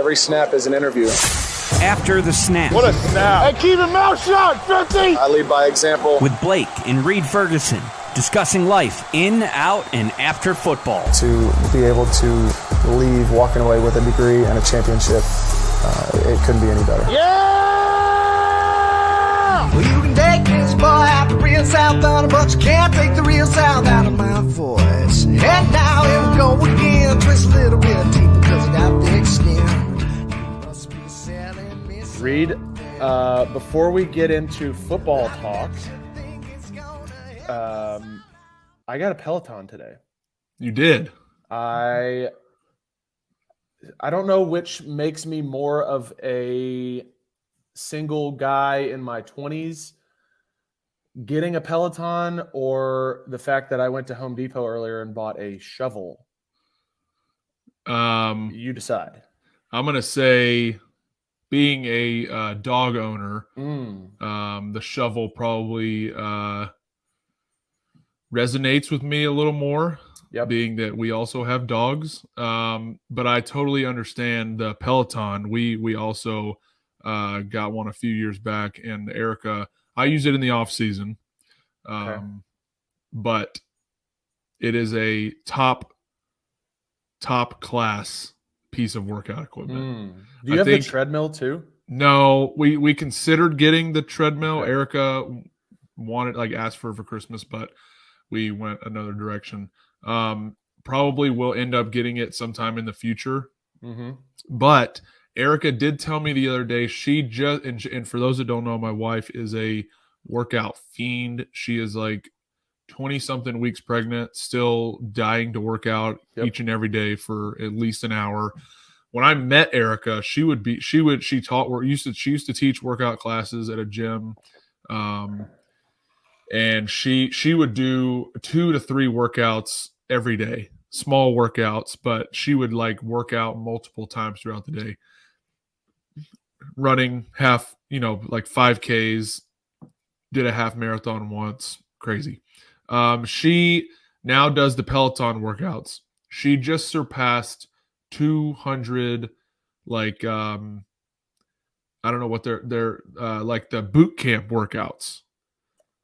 Every snap is an interview. After the Snap. What a snap. Hey, keep your mouth shut, 50. I lead by example. With Blake and Reid Ferguson, discussing life in, out, and after football. To be able to leave walking away with a degree and a championship, it couldn't be any better. Yeah! Well, you can take this boy out the real South on but you can't take the real South out of my voice. And now here we go again. Twist a little bit deeper because I got thick skin. You must be selling me something. Reid, before we get into football talk, I got a Peloton today. You did. I don't know which makes me more of a single guy in my 20s getting a Peloton, or the fact that I went to Home Depot earlier and bought a shovel. You decide. I'm going to say, being a dog owner, the shovel probably resonates with me a little more. Yep. Being that we also have dogs. But I totally understand the Peloton. We also got one a few years back, and Erica, I use it in the off season. Okay. But it is a top class piece of workout equipment. Do you have the treadmill too? No, we considered getting the treadmill. Okay. Erica asked for Christmas, but we went another direction. Probably will end up getting it sometime in the future. Mm-hmm. But Erica did tell me the other day, she just, and for those that don't know, my wife is a workout fiend. She is like 20-something weeks pregnant, still dying to work out each and every day for at least an hour. When I met Erica, she used to teach workout classes at a gym. And she would do 2 to 3 workouts every day, small workouts, but she would work out multiple times throughout the day. Running 5Ks, did a half marathon once, crazy. She now does the Peloton workouts. She just surpassed 200, I don't know what they're like the boot camp workouts.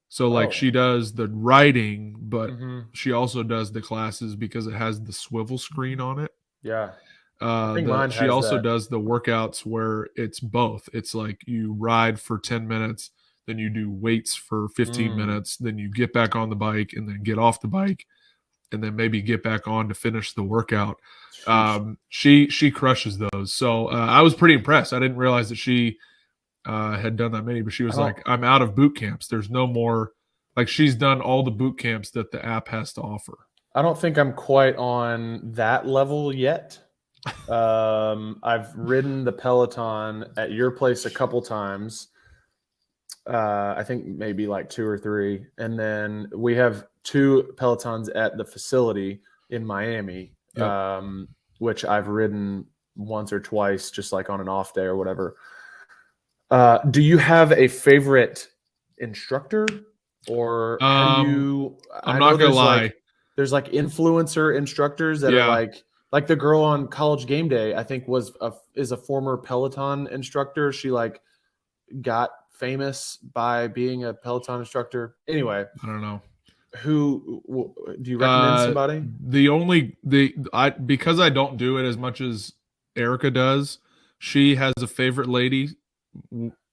So she does the riding, but she also does the classes because it has the swivel screen on it. Yeah. I think mine she has also that. does the workouts where it's both. It's like you ride for 10 minutes, then you do weights for 15 minutes, then you get back on the bike and then get off the bike and then maybe get back on to finish the workout. She crushes those. So I was pretty impressed. I didn't realize that she had done that many, but she was like, I'm out of boot camps. There's no more. She's done all the boot camps that the app has to offer. I don't think I'm quite on that level yet. I've ridden the Peloton at your place a couple times. I think maybe 2 or 3. And then we have 2 Pelotons at the facility in Miami, which I've ridden once or twice, just on an off day or whatever. Do you have a favorite instructor, or how do you? I'm not gonna lie. There's influencer instructors that are like the girl on College Game Day. I think is a former Peloton instructor. She got famous by being a Peloton instructor. Anyway, I don't know. Who do you recommend? Somebody? Because I don't do it as much as Erica does. She has a favorite lady,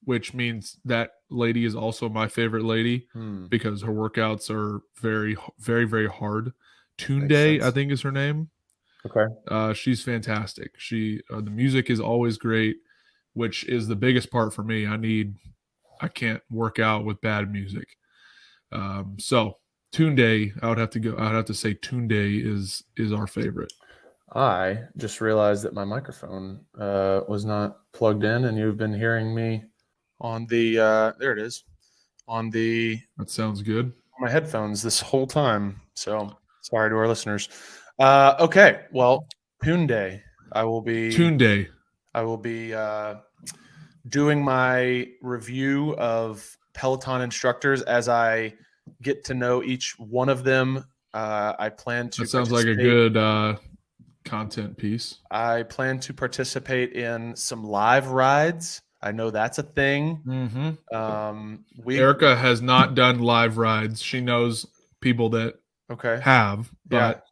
which means that lady is also my favorite lady because her workouts are very, very, very hard. Tunde, I think, is her name. Okay. She's fantastic. The music is always great, which is the biggest part for me. I can't work out with bad music. So Tunde, I would have to say Tunde is our favorite. I just realized that my microphone was not plugged in, and you've been hearing me on the there it is, on the that sounds good, my headphones this whole time. So sorry to our listeners. Okay, well, Tunde, I will be doing my review of Peloton instructors as I get to know each one of them. I plan to. That sounds like a good content piece. I plan to participate in some live rides. I know that's a thing. Mm-hmm. Erica has not done live rides. She knows people that have, but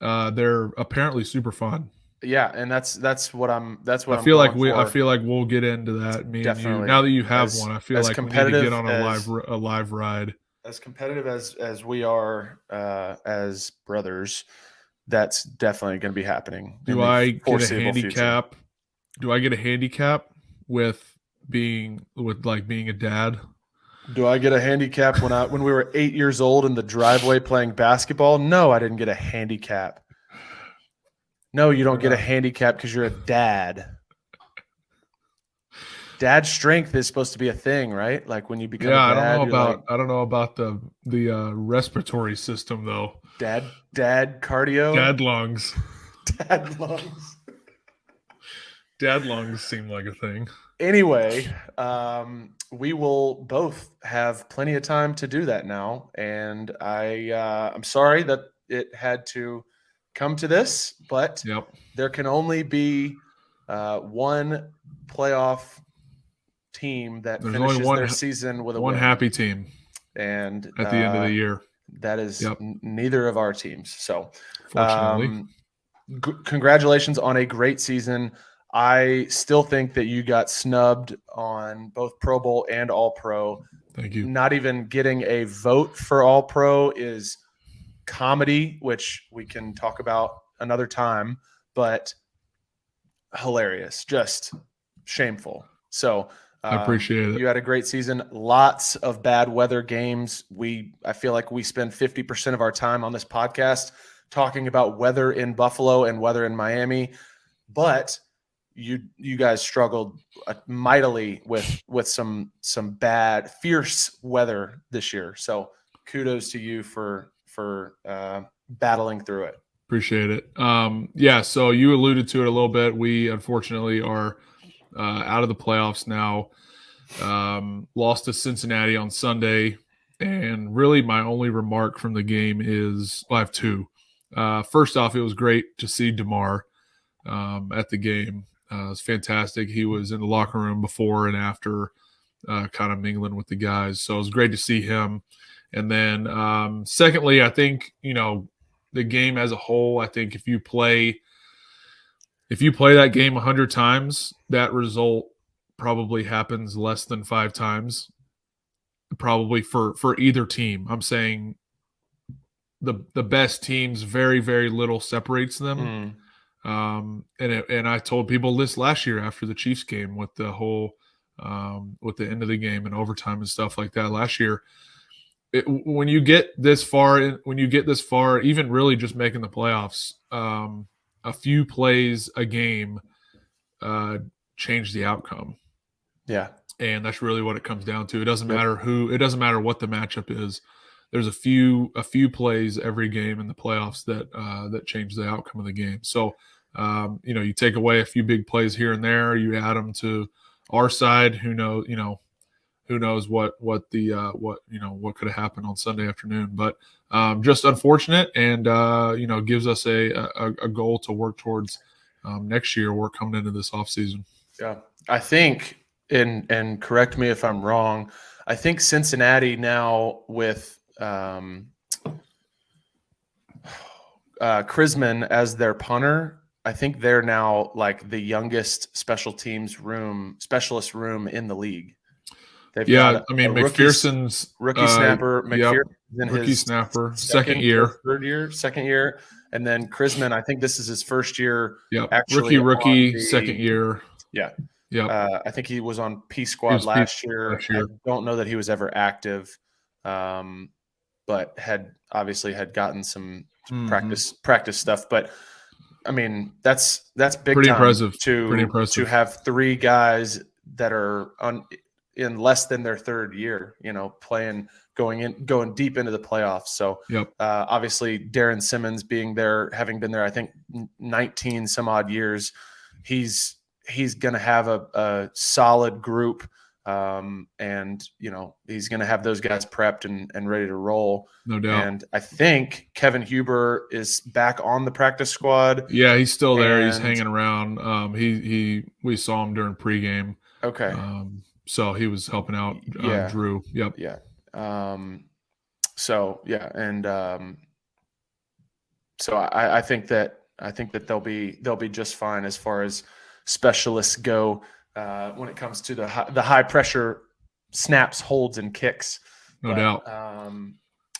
they're apparently super fun. Yeah, and that's what I'm I feel like we'll get into that. Me Definitely. and you. Now that you have one, I feel like we need to get on a live ride. As competitive as we are as brothers, that's definitely going to be happening. Do I get a handicap? Future. Do I get a handicap with being a dad? Do I get a handicap when we were 8 years old in the driveway playing basketball? No, I didn't get a handicap. No, you don't get a handicap because you're a dad. Dad strength is supposed to be a thing, right? Like when you become a dad. I don't know about the respiratory system though. Dad cardio. Dad lungs. Dad lungs. Dad lungs seem like a thing. Anyway, we will both have plenty of time to do that now, and I'm sorry that it had to come to this, but there can only be one playoff team that finishes their season with one win. Happy team, and at the end of the year, that is neither of our teams. So, fortunately, congratulations on a great season. I still think that you got snubbed on both Pro Bowl and All Pro. Thank you. Not even getting a vote for All Pro is comedy, which we can talk about another time, but hilarious, just shameful. So I appreciate it. You had a great season. Lots of bad weather games. I feel like we spend 50% of our time on this podcast talking about weather in Buffalo and weather in Miami, but you guys struggled mightily with some bad, fierce weather this year. So kudos to you for battling through it. Appreciate it. So you alluded to it a little bit. We unfortunately are out of the playoffs now. Lost to Cincinnati on Sunday, and really my only remark from the game is I have two. First off, it was great to see DeMar at the game. It was fantastic. He was in the locker room before and after, kind of mingling with the guys. So it was great to see him. And then secondly, I think, the game as a whole, I think if you play that game 100 times, that result probably happens less than 5 times, probably for either team. I'm saying the best teams, very, very little separates them. And I told people this last year after the Chiefs game with the whole with the end of the game and overtime and stuff like that last year. When you get this far, even really just making the playoffs, a few plays a game change the outcome. Yeah. And that's really what it comes down to. It doesn't matter it doesn't matter what the matchup is. There's a few plays every game in the playoffs that change the outcome of the game. So, you take away a few big plays here and there, you add them to our side. Who knows what could have happened on Sunday afternoon, but just unfortunate, and gives us a goal to work towards next year. We're coming into this offseason. Yeah, I think, and correct me if I'm wrong, I think Cincinnati now with Krisman as their punter, I think they're now like the youngest specialist room in the league. McPherson's rookie snapper. Rookie snapper, second year, and then Krisman. I think this is his first year. Yeah, rookie, second year. Yeah, yeah. I think he was on P squad last year. I don't know that he was ever active, but had gotten some practice stuff. But I mean, that's big pretty time impressive. To have 3 guys that are in less than their third year, playing, going deep into the playoffs. So obviously Darren Simmons having been there, I think 19 some odd years, he's going to have a solid group. And, he's going to have those guys prepped and ready to roll. No doubt. And I think Kevin Huber is back on the practice squad. Yeah, he's still there. He's hanging around. We saw him during pregame. Okay. So he was helping out Drew. Yep. Yeah. So I think that they'll be just fine as far as specialists go when it comes to the high pressure snaps, holds, and kicks. No doubt.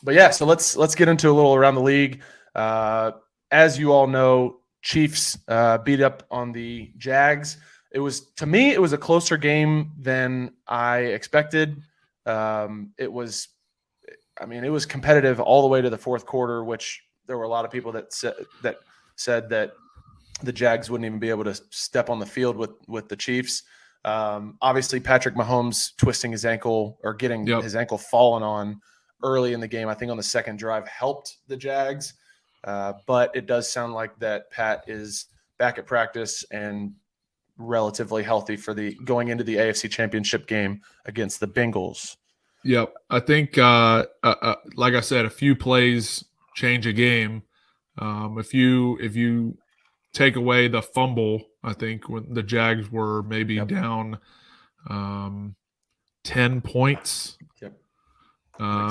But yeah, so let's get into a little around the league. As you all know, Chiefs beat up on the Jags. To me, it was a closer game than I expected. It was competitive all the way to the fourth quarter, which there were a lot of people that said that the Jags wouldn't even be able to step on the field with the Chiefs. Obviously, Patrick Mahomes twisting his ankle or getting his ankle fallen on early in the game, I think on the second drive, helped the Jags. But it does sound like that Pat is back at practice and relatively healthy for going into the AFC Championship game against the Bengals. Yep. I think, like I said, a few plays change a game. If you take away the fumble, I think when the Jags were maybe down 10 points. Yep.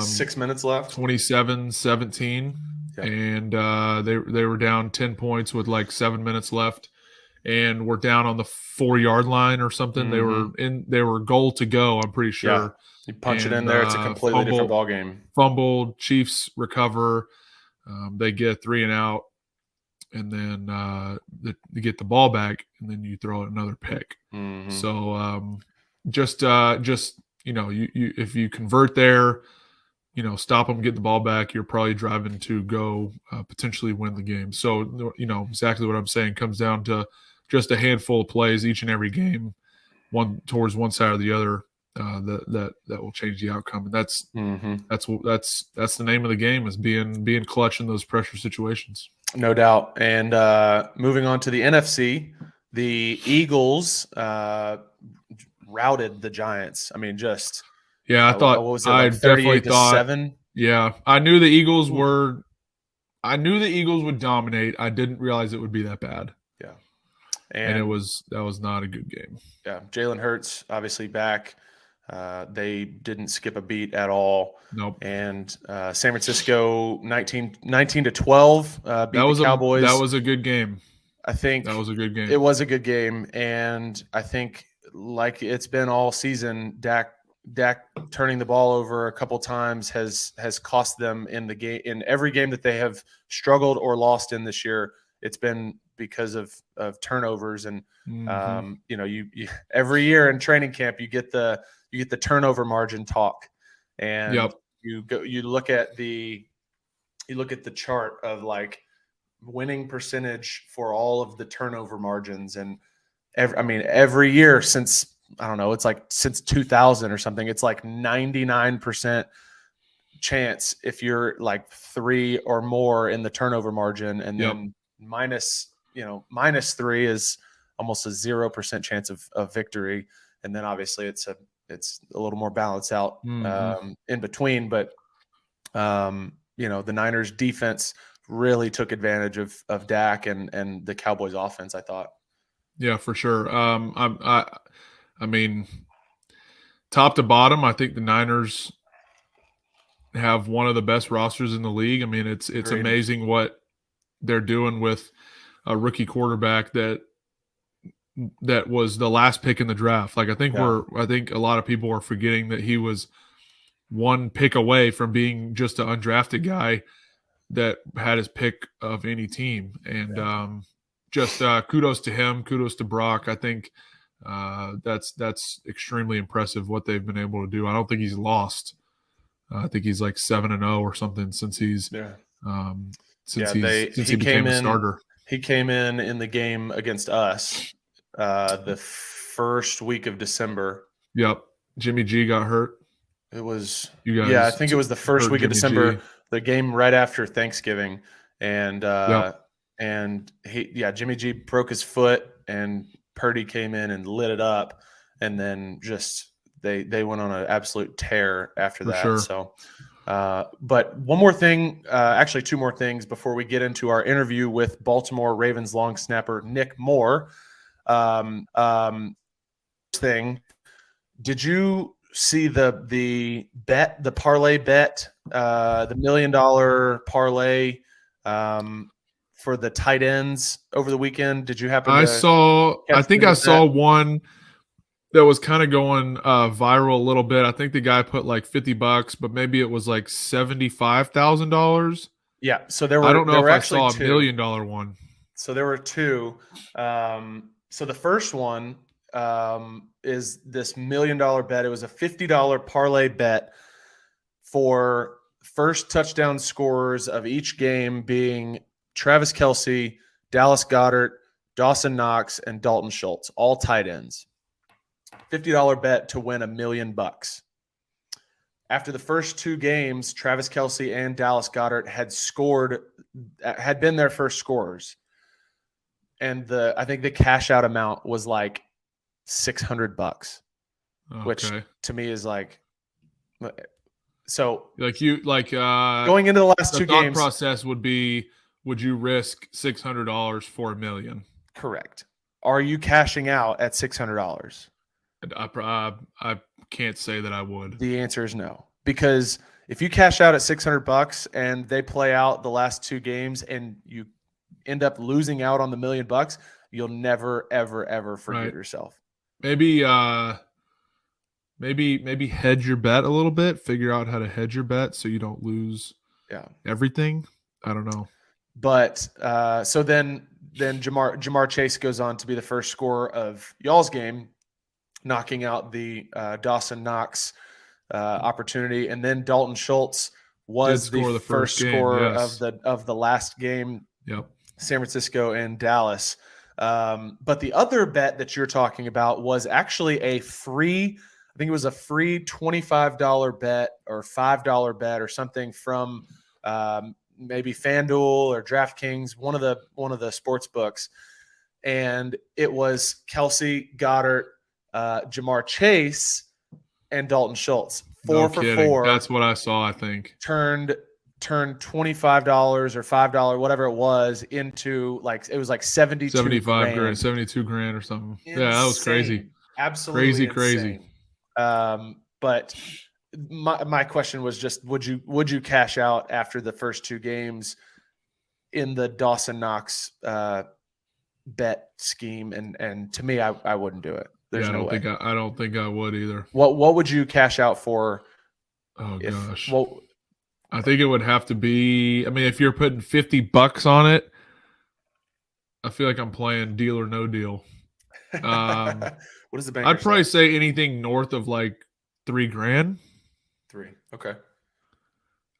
6 minutes left. 27-17. Yep. And they were down 10 points with like 7 minutes left. And we're down on the 4-yard line or something. Mm-hmm. They were goal to go, I'm pretty sure. Yeah. You punch it in there, it's a completely different ball game. Fumbled, Chiefs recover. They get 3 and out, and then you get the ball back, and then you throw another pick. Mm-hmm. So just you if you convert there, stop them, get the ball back, you're probably driving to go potentially win the game. So exactly what I'm saying comes down to just a handful of plays each and every game, one towards one side or the other. That will change the outcome, and that's the name of the game, is being clutch in those pressure situations. No doubt. And moving on to the NFC, the Eagles routed the Giants. I mean, just I thought what was it, like definitely thought 7? Yeah, I knew the Eagles would dominate. I didn't realize it would be that bad. Yeah, and that was not a good game. Yeah, Jalen Hurts obviously back. They didn't skip a beat at all. Nope. And San Francisco 19-12 beat the Cowboys. That was a good game. I think that was a good game. It was a good game, and I think, like it's been all season, Dak turning the ball over a couple times has cost them in the game. In every game that they have struggled or lost in this year, it's been because of turnovers. And you every year in training camp you get the turnover margin talk, and you look at the chart of like winning percentage for all of the turnover margins, and every year since, I don't know, it's like since 2000 or something, it's like 99% chance if you're like 3 or more in the turnover margin, and then minus 3 is almost a 0% chance of victory, and then obviously it's a little more balanced out in between. But the Niners defense really took advantage of Dak and the Cowboys offense, I thought. Yeah, for sure. I mean, top to bottom, I think the Niners have one of the best rosters in the league. I mean, it's amazing what they're doing with a rookie quarterback that was the last pick in the draft. Like I think a lot of people are forgetting that he was one pick away from being just an undrafted guy that had his pick of any team. And just kudos to him, kudos to Brock. I think that's extremely impressive what they've been able to do. I don't think he's lost. I think he's like 7-0 or something since he became a starter. He came in the game against us the first week of December. Yep. Jimmy G got hurt. It was I think it was the first week of December, the game right after Thanksgiving. And Jimmy G broke his foot, and Purdy came in and lit it up, and then just they went on an absolute tear after For that. sure. So, but one more thing, actually two more things before we get into our interview with Baltimore Ravens long snapper Nick Moore. Thing, did you see the parlay bet, the $1 million parlay for the tight ends over the weekend? Did you happen to I think I saw one that was kind of going viral a little bit. I think the guy put like $50, but maybe it was like $75,000. Yeah. So there were. I don't know if I saw two. $1 million one. So there were two. So the first one is this $1 million bet. It was a $50 parlay bet for first touchdown scorers of each game being Travis Kelce, Dallas Goedert, Dawson Knox, and Dalton Schultz, all tight ends. $50 bet to win $1 million. After the first two games, Travis Kelce and Dallas Goedert had been their first scorers. And I think the cash out amount was like $600, which to me is like, so going into the last two games, process would be, would you risk $600 for $1 million? Correct. Are you cashing out at $600? I can't say that I would. The answer is no, because if you cash out at $600 and they play out the last two games and you end up losing out on the $1 million, you'll never, ever, ever forgive yourself. Maybe hedge your bet a little bit. Figure out how to hedge your bet so you don't lose everything. I don't know. But so then Jamar Chase goes on to be the first scorer of y'all's game, knocking out the Dawson Knox opportunity, and then Dalton Schultz was the first scorer of the last game. Yep. San Francisco and Dallas. But the other bet that you're talking about was actually I think it was a free $25 bet or $5 bet or something from maybe FanDuel or DraftKings, one of the sports books. And it was Kelce, Goddard, Jamar Chase, and Dalton Schultz. Four for four. That's what I saw, I think. Turned $25 or $5, whatever it was, into it was like 72 grand, 72 grand or something. Insane. Yeah, that was crazy. Absolutely crazy. But my question was just, would you cash out after the first two games in the Dawson Knox bet scheme? And to me, I wouldn't do it. There's no way. I don't think I would either. What would you cash out for? Oh gosh. Well, I think it would have to be, I mean, if you're putting $50 on it, I feel like I'm playing deal or no deal. What is the bank? I'd probably say anything north of like $3 grand. Okay.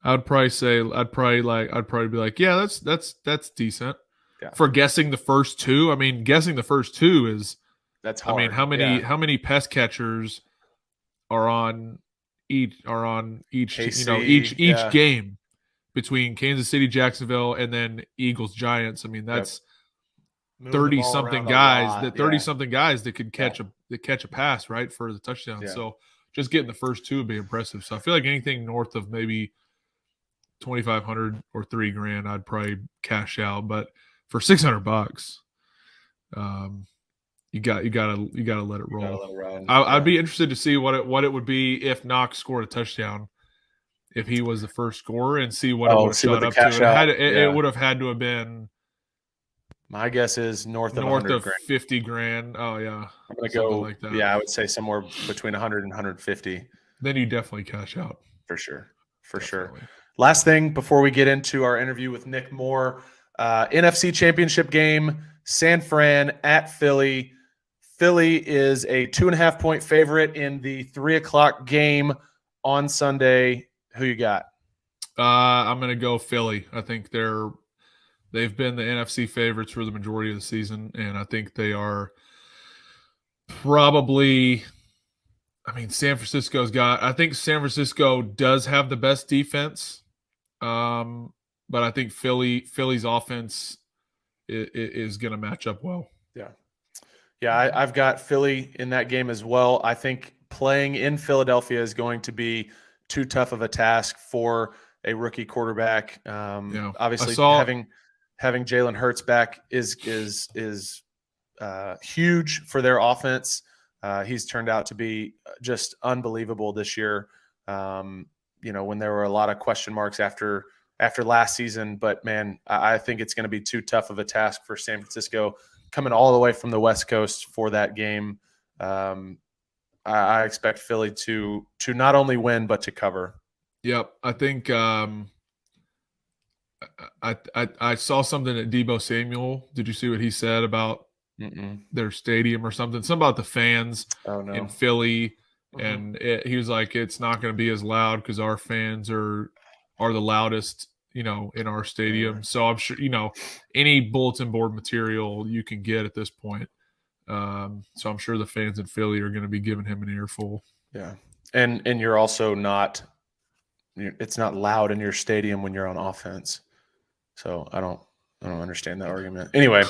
I'd probably be like, yeah, that's decent. Yeah. For guessing the first two. I mean, guessing the first two is, that's hard. I mean, how many pass catchers are on each KC, each game between Kansas City, Jacksonville, and then Eagles, Giants. I mean, that's 30 something guys that could catch a pass, right, for the touchdown. Yeah. So just getting the first two would be impressive. So I feel like anything north of maybe 2,500 or $3 grand, I'd probably cash out. But for $600, you gotta let it roll. I'd be interested to see what it would be if Knox scored a touchdown, if he was the first scorer, and see what it would have shot up to. It would have had to have been. My guess is north of 50 grand. Oh yeah, I'm gonna go like that. Yeah, I would say somewhere between 100 and 150. Then you definitely cash out for sure. Last thing before we get into our interview with Nick Moore, NFC Championship game, San Fran at Philly. Philly is a 2.5-point favorite in the 3:00 game on Sunday. Who you got? I'm going to go Philly. I think they've been the NFC favorites for the majority of the season, and I think they are probably. I mean, I think San Francisco does have the best defense, but I think Philly's offense is going to match up well. Yeah, I've got Philly in that game as well. I think playing in Philadelphia is going to be too tough of a task for a rookie quarterback. Obviously, having Jalen Hurts back is huge for their offense. He's turned out to be just unbelievable this year. When there were a lot of question marks after last season, but man, I think it's going to be too tough of a task for San Francisco coming all the way from the West Coast for that game. I expect Philly to not only win but to cover. Yep, I think I saw something at Deebo Samuel. Did you see what he said about their stadium or something? Something about the fans in Philly, and he was like, "It's not going to be as loud because our fans are the loudest, in our stadium." So I'm sure any bulletin board material you can get at this point. So I'm sure the fans in Philly are going to be giving him an earful. Yeah, and you're also not. It's not loud in your stadium when you're on offense. So I don't understand that argument. Anyway,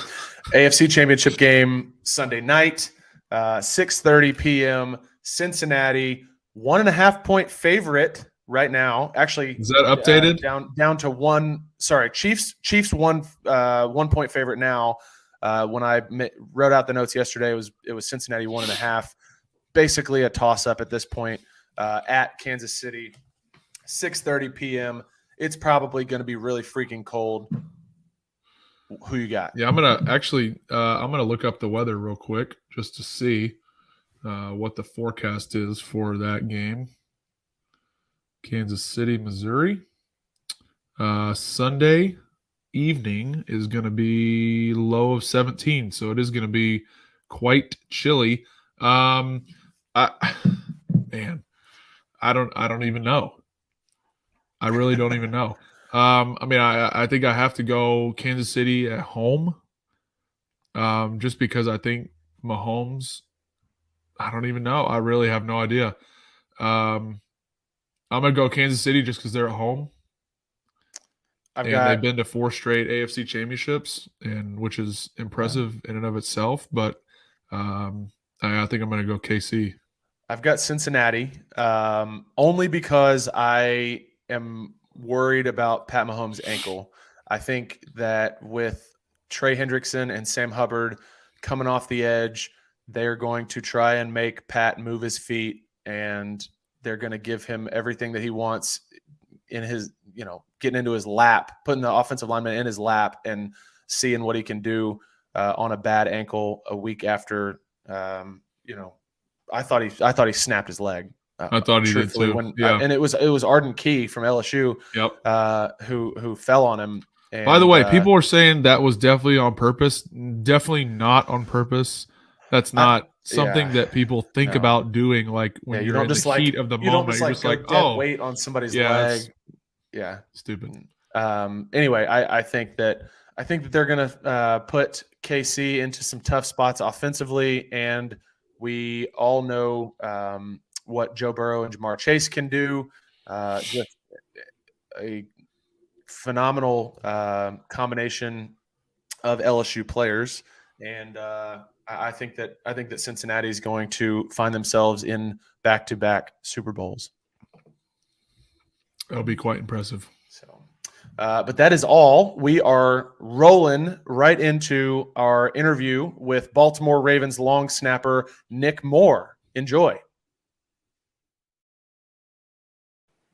AFC Championship game Sunday night, 6:30 p.m. Cincinnati, 1.5-point favorite right now. Actually, is that updated? Down to one. Sorry, Chiefs 1-point favorite now. When I wrote out the notes yesterday, it was Cincinnati 1.5. Basically a toss up at this point at Kansas City. 6:30 p.m. It's probably going to be really freaking cold. Who you got? Yeah, I'm gonna look up the weather real quick just to see what the forecast is for that game. Kansas City, Missouri. Sunday evening is going to be low of 17, so it is going to be quite chilly. I don't even know. I really don't even know. I think I have to go Kansas City at home, just because I think Mahomes. I don't even know. I really have no idea. I'm gonna go Kansas City just because they're at home. They've been to 4 straight AFC championships, which is impressive in and of itself. But I think I'm gonna go KC. I've got Cincinnati, only because I am worried about Pat Mahomes' ankle. I think that with Trey Hendrickson and Sam Hubbard coming off the edge, they're going to try and make Pat move his feet, and they're going to give him everything that he wants in his, getting into his lap, putting the offensive lineman in his lap and seeing what he can do on a bad ankle a week after, I thought he snapped his leg. I thought he did too. And it was Arden Key from LSU. Yep. Who fell on him. And, by the way, people are saying that was definitely on purpose. Definitely not on purpose. That's not something that people think about doing. Like when you're in the heat of the moment, you're just like, dead weight on somebody's leg. Yeah, stupid. Anyway, I think that they're gonna put KC into some tough spots offensively, and we all know what Joe Burrow and Jamar Chase can do. Just a phenomenal combination of LSU players, and I think that Cincinnati is going to find themselves in back-to-back Super Bowls. That'll be quite impressive. So, but that is all. We are rolling right into our interview with Baltimore Ravens long snapper Nick Moore. Enjoy.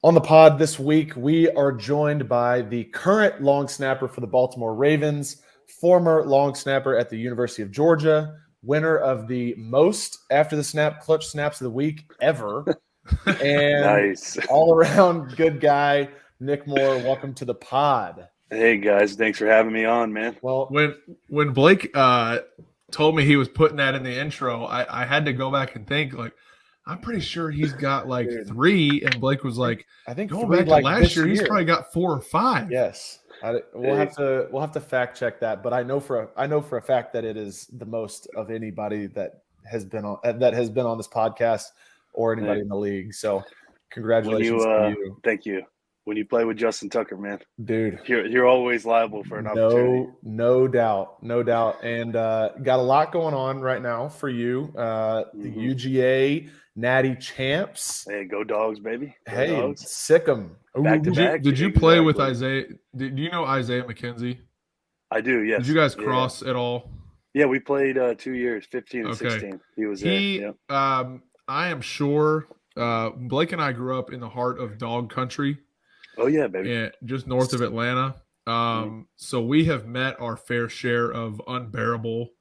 On the pod this week, we are joined by the current long snapper for the Baltimore Ravens, former long snapper at the University of Georgia, winner of the most after the snap clutch snaps of the week ever, and nice. All around good guy, Nick Moore. Welcome to the pod. Hey guys, thanks for having me on, man. Well, when Blake told me he was putting that in the intro, I had to go back and think, like, I'm pretty sure he's got like 3, and Blake was like, I think going back to last year, he's probably got 4 or 5. Yes, we'll have to fact check that, but I know for a fact that it is the most of anybody that has been on this podcast or anybody in the league. So, congratulations to you. Thank you. when you play with Justin Tucker, man. Dude. You're always liable for an opportunity. No doubt. And got a lot going on right now for you. The UGA Natty Champs. Hey, go Dogs, baby. Go Hey, Dogs. sick 'em. Back to back. Did you play with Exactly. Isaiah? Do you know Isaiah McKenzie? I do, yes. Did you guys cross at all? Yeah, we played 2 years, 15 and 16. He was there. Yep. I am sure Blake and I grew up in the heart of dog country. Oh, yeah, baby. Yeah, just north of Atlanta. So we have met our fair share of unbearable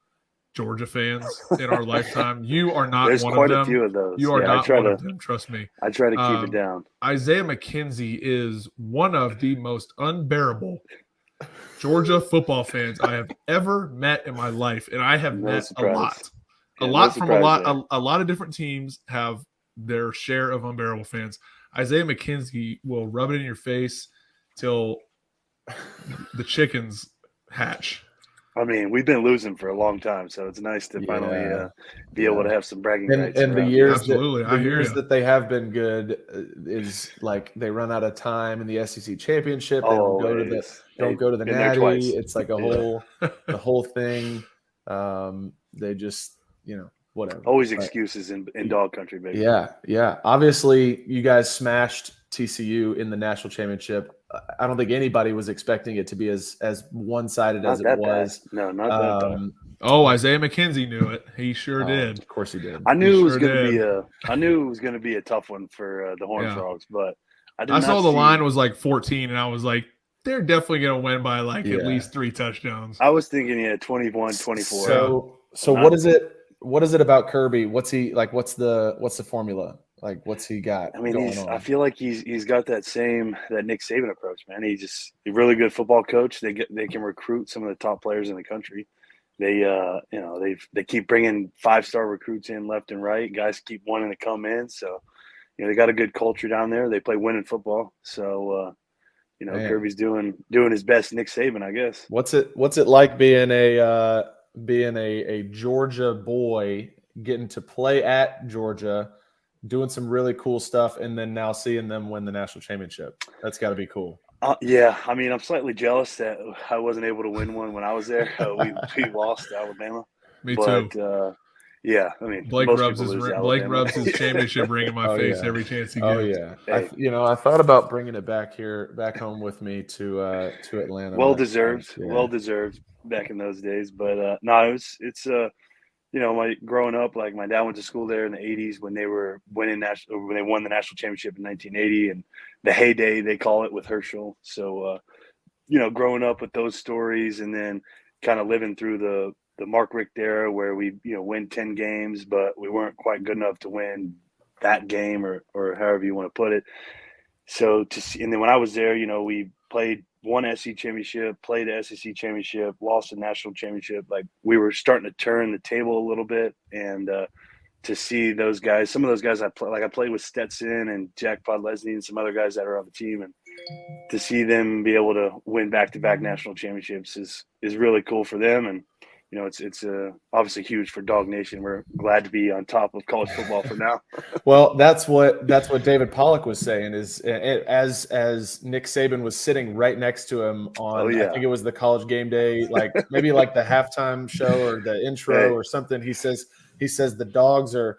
Georgia fans in our lifetime. You are not There's one quite of them. a few of those. You are not one of them, trust me. I try to keep it down. Isaiah McKenzie is one of the most unbearable Georgia football fans I have ever met in my life, and I have met a lot. A lot of different teams have their share of unbearable fans. Isaiah McKenzie will rub it in your face till the chickens hatch. I mean, we've been losing for a long time, so it's nice to finally be able to have some bragging rights. And the years years that they have been good is like they run out of time in the SEC championship. They don't go to the Natty. Twice. It's like the whole thing. They just whatever. Always excuses in dog country, baby. Yeah. Obviously, you guys smashed TCU in the national championship. I don't think anybody was expecting it to be as one-sided as it was. Bad. No, not that bad. Isaiah McKenzie knew it. He sure did. Of course he did. I knew it was going to be a tough one for the Horned Frogs, but I saw the line was like 14, and I was like, they're definitely going to win by at least 3 touchdowns. I was thinking 21-24. So what is it? What is it about Kirby? What's he like? What's the formula? Like, what's he got? I mean, I feel like he's got that Nick Saban approach, man. He's a really good football coach. They can recruit some of the top players in the country. They they keep bringing 5-star recruits in left and right. Guys keep wanting to come in, so they got a good culture down there. They play winning football, so Kirby's doing his best. Nick Saban, I guess. What's it like being a Georgia boy, getting to play at Georgia, doing some really cool stuff, and then now seeing them win the national championship? That's got to be cool. Yeah, I mean, I'm slightly jealous that I wasn't able to win one when I was there. We lost to Alabama. Me too. Yeah, I mean, Blake rubs his championship ring in my face every chance he gets. Oh yeah, hey. I thought about bringing it back home with me to Atlanta. Well deserved back in those days, but no, it's growing up, like my dad went to school there in the 80s when they were when they won the national championship in 1980, and the heyday they call it with Herschel. So growing up with those stories, and then kind of living through the Mark Richt era where we win 10 games, but we weren't quite good enough to win that game or however you want to put it. So and then when I was there, we won SEC championship, played the SEC championship, lost the national championship. Like, we were starting to turn the table a little bit, and to see those guys, some of those guys I played with Stetson and Jack Podlesny and some other guys that are on the team, and to see them be able to win back-to-back national championships is really cool for them. And it's obviously huge for Dog Nation. We're glad to be on top of college football for now. Well, that's what David Pollock was saying, is as Nick Saban was sitting right next to him on, I think it was the College Game Day, maybe the halftime show or the intro or something. He says the dogs are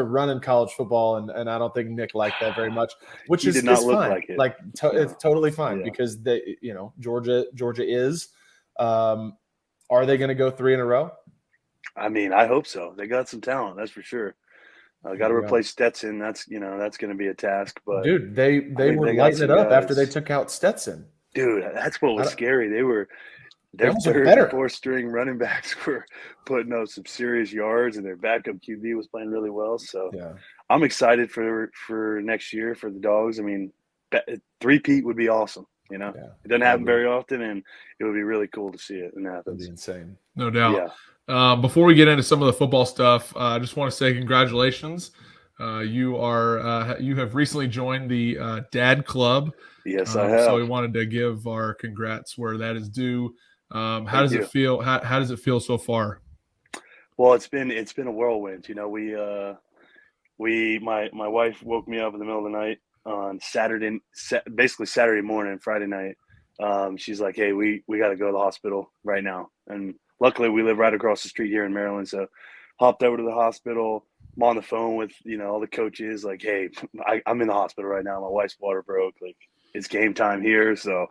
running college football, and I don't think Nick liked that very much, which is fine. Like it. It's totally fine because they, Georgia is. Are they going to go 3 in a row? I mean, I hope so. They got some talent, that's for sure. Got to replace Stetson. That's that's going to be a task. But dude, they were lighting it up after they took out Stetson. Dude, that's what was scary. Their third and fourth string running backs were putting up some serious yards, and their backup QB was playing really well. So I'm excited for next year for the Dogs. I mean, 3-peat would be awesome. It doesn't happen very often, and it would be really cool to see it when it happens. That'd be insane. No doubt. Yeah. Before we get into some of the football stuff, I just want to say congratulations. You have recently joined the Dad Club. Yes, I have. So we wanted to give our congrats where that is due. How does it feel? How does it feel so far? Well, it's been a whirlwind. My wife woke me up in the middle of the night on basically Saturday morning, Friday night. She's like, "Hey, we got to go to the hospital right now." And luckily, we live right across the street here in Maryland, so hopped over to the hospital. I'm on the phone with all the coaches. Like, "Hey, I'm in the hospital right now. My wife's water broke. Like, it's game time here." So,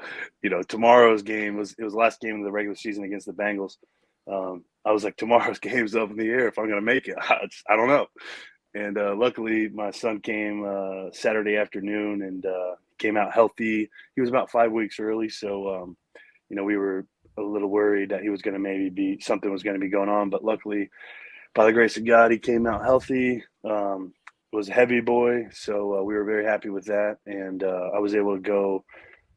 tomorrow's game it was the last game of the regular season against the Bengals. I was like, tomorrow's game's up in the air if I'm going to make it. I don't know. And luckily, my son came Saturday afternoon and came out healthy. He was about 5 weeks early, so we were a little worried that he was going to something was going to be going on. But luckily, by the grace of God, he came out healthy. Was a heavy boy, so we were very happy with that. And I was able to go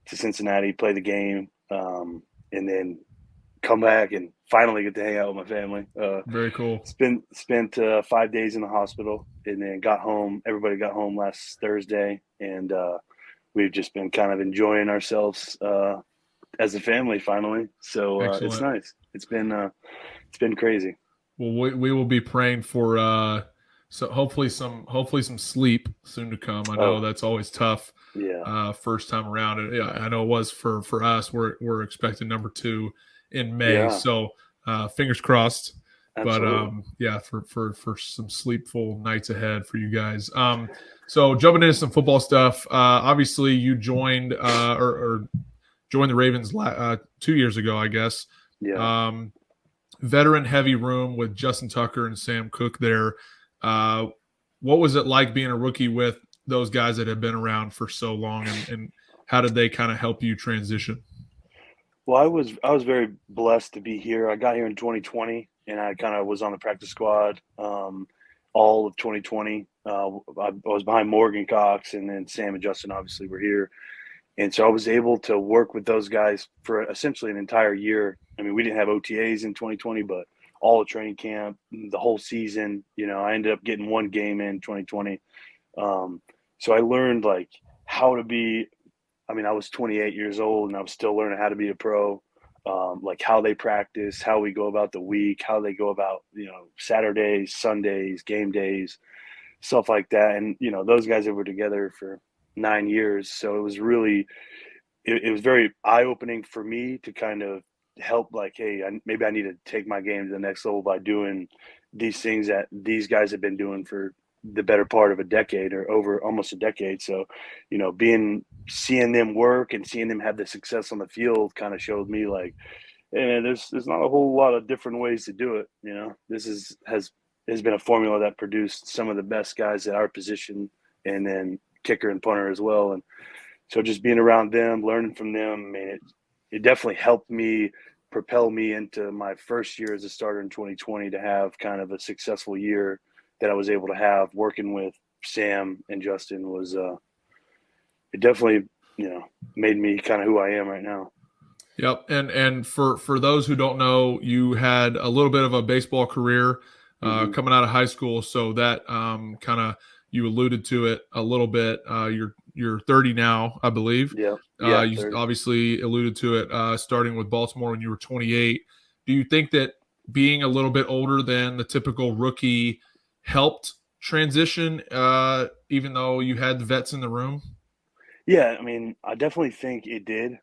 to Cincinnati, play the game, and then come back and finally get to hang out with my family. Very cool. Spent 5 days in the hospital and then got home. Everybody got home last Thursday, and we've just been kind of enjoying ourselves as a family finally. So it's nice. It's been crazy. Well, we will be praying for so hopefully some sleep soon to come. I know that's always tough. Yeah. First time around, and I know it was for us. We're expecting number 2 in May, Yeah. so fingers crossed. Absolutely. But for some sleepful nights ahead for you guys. So jumping into some football stuff. Obviously, you joined or joined the Ravens 2 years ago, I guess. Yeah. Veteran heavy room with Justin Tucker and Sam Cook there. What was it like being a rookie with those guys that have been around for so long, and how did they kind of help you transition? Well, I was very blessed to be here. I got here in 2020, and I kind of was on the practice squad all of 2020. I was behind Morgan Cox, and then Sam and Justin obviously were here. And so I was able to work with those guys for essentially an entire year. I mean, we didn't have OTAs in 2020, but all of training camp, the whole season, I ended up getting one game in 2020. So I learned like how to be, I was 28 years old and I was still learning how to be a pro, like how they practice, how we go about the week, how they go about, Saturdays, Sundays, game days, stuff like that. And, those guys that were together for 9 years. So it was really, it was very eye-opening for me to kind of help, like, hey, maybe I need to take my game to the next level by doing these things that these guys have been doing for the better part of a decade or over almost a decade. So, seeing them work and seeing them have the success on the field kind of showed me like, hey, there's not a whole lot of different ways to do it. This has been a formula that produced some of the best guys at our position, and then kicker and punter as well. And so just being around them, learning from them, it definitely helped me propel me into my first year as a starter in 2020 to have kind of a successful year that I was able to have working with Sam and Justin was it definitely, made me kind of who I am right now. Yep. And for those who don't know, you had a little bit of a baseball career coming out of high school. So that kind of, you alluded to it a little bit. You're 30 now, I believe. Yeah. You 30. obviously alluded to it starting with Baltimore when you were 28. Do you think that being a little bit older than the typical rookie helped transition, even though you had the vets in the room? Yeah, I definitely think it did.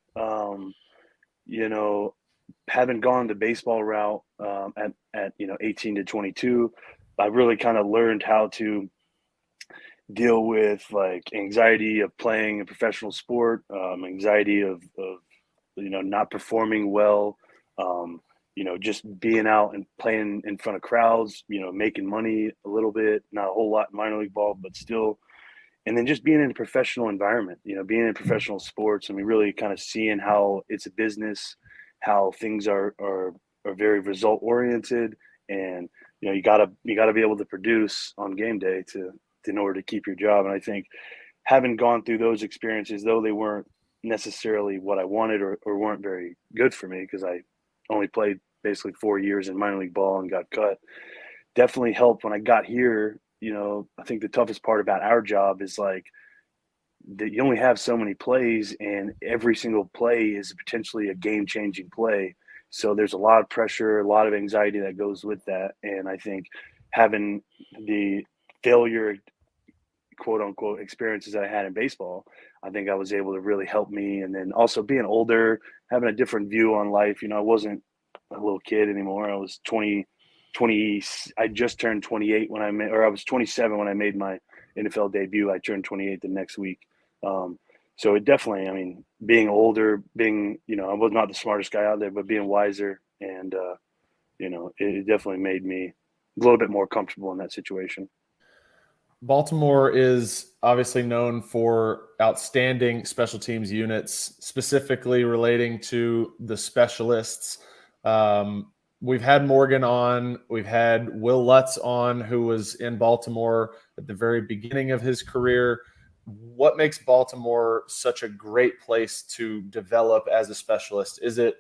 Having gone the baseball route at 18 to 22, I really kind of learned how to deal with like anxiety of playing a professional sport, anxiety of not performing well, just being out and playing in front of crowds, making money a little bit, not a whole lot in minor league ball, but still. And then just being in a professional environment, being in professional sports, really kind of seeing how it's a business, how things are very result oriented, and you gotta be able to produce on game day in order to keep your job. And I think having gone through those experiences, though they weren't necessarily what I wanted or weren't very good for me, because I only played basically 4 years in minor league ball and got cut, definitely helped when I got here. I think the toughest part about our job is like that you only have so many plays, and every single play is potentially a game-changing play. So there's a lot of pressure, a lot of anxiety that goes with that. And I think having the failure quote unquote experiences that I had in baseball, I think I was able to really help me. And then also being older, having a different view on life. I wasn't a little kid anymore. I was 20. I just turned 28 when I was 27 when I made my NFL debut. I turned 28 the next week. So it definitely, being older, I was not the smartest guy out there, but being wiser and, it definitely made me a little bit more comfortable in that situation. Baltimore is obviously known for outstanding special teams units, specifically relating to the specialists. We've had Morgan on. We've had Will Lutz on, who was in Baltimore at the very beginning of his career. What makes Baltimore such a great place to develop as a specialist? Is it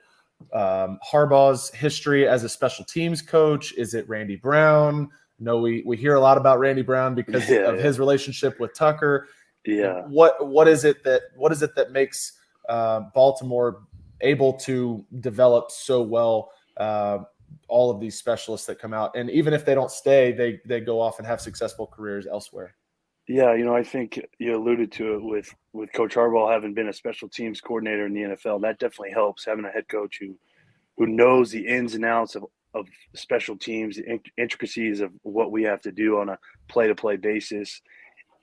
Harbaugh's history as a special teams coach? Is it Randy Brown? No, we hear a lot about Randy Brown because of his relationship with Tucker. Yeah. What is it that makes Baltimore able to develop so well all of these specialists that come out, and even if they don't stay, they go off and have successful careers elsewhere? Yeah, I think you alluded to it with Coach Harbaugh having been a special teams coordinator in the NFL. That definitely helps, having a head coach who knows the ins and outs of special teams, the intricacies of what we have to do on a play-to-play basis.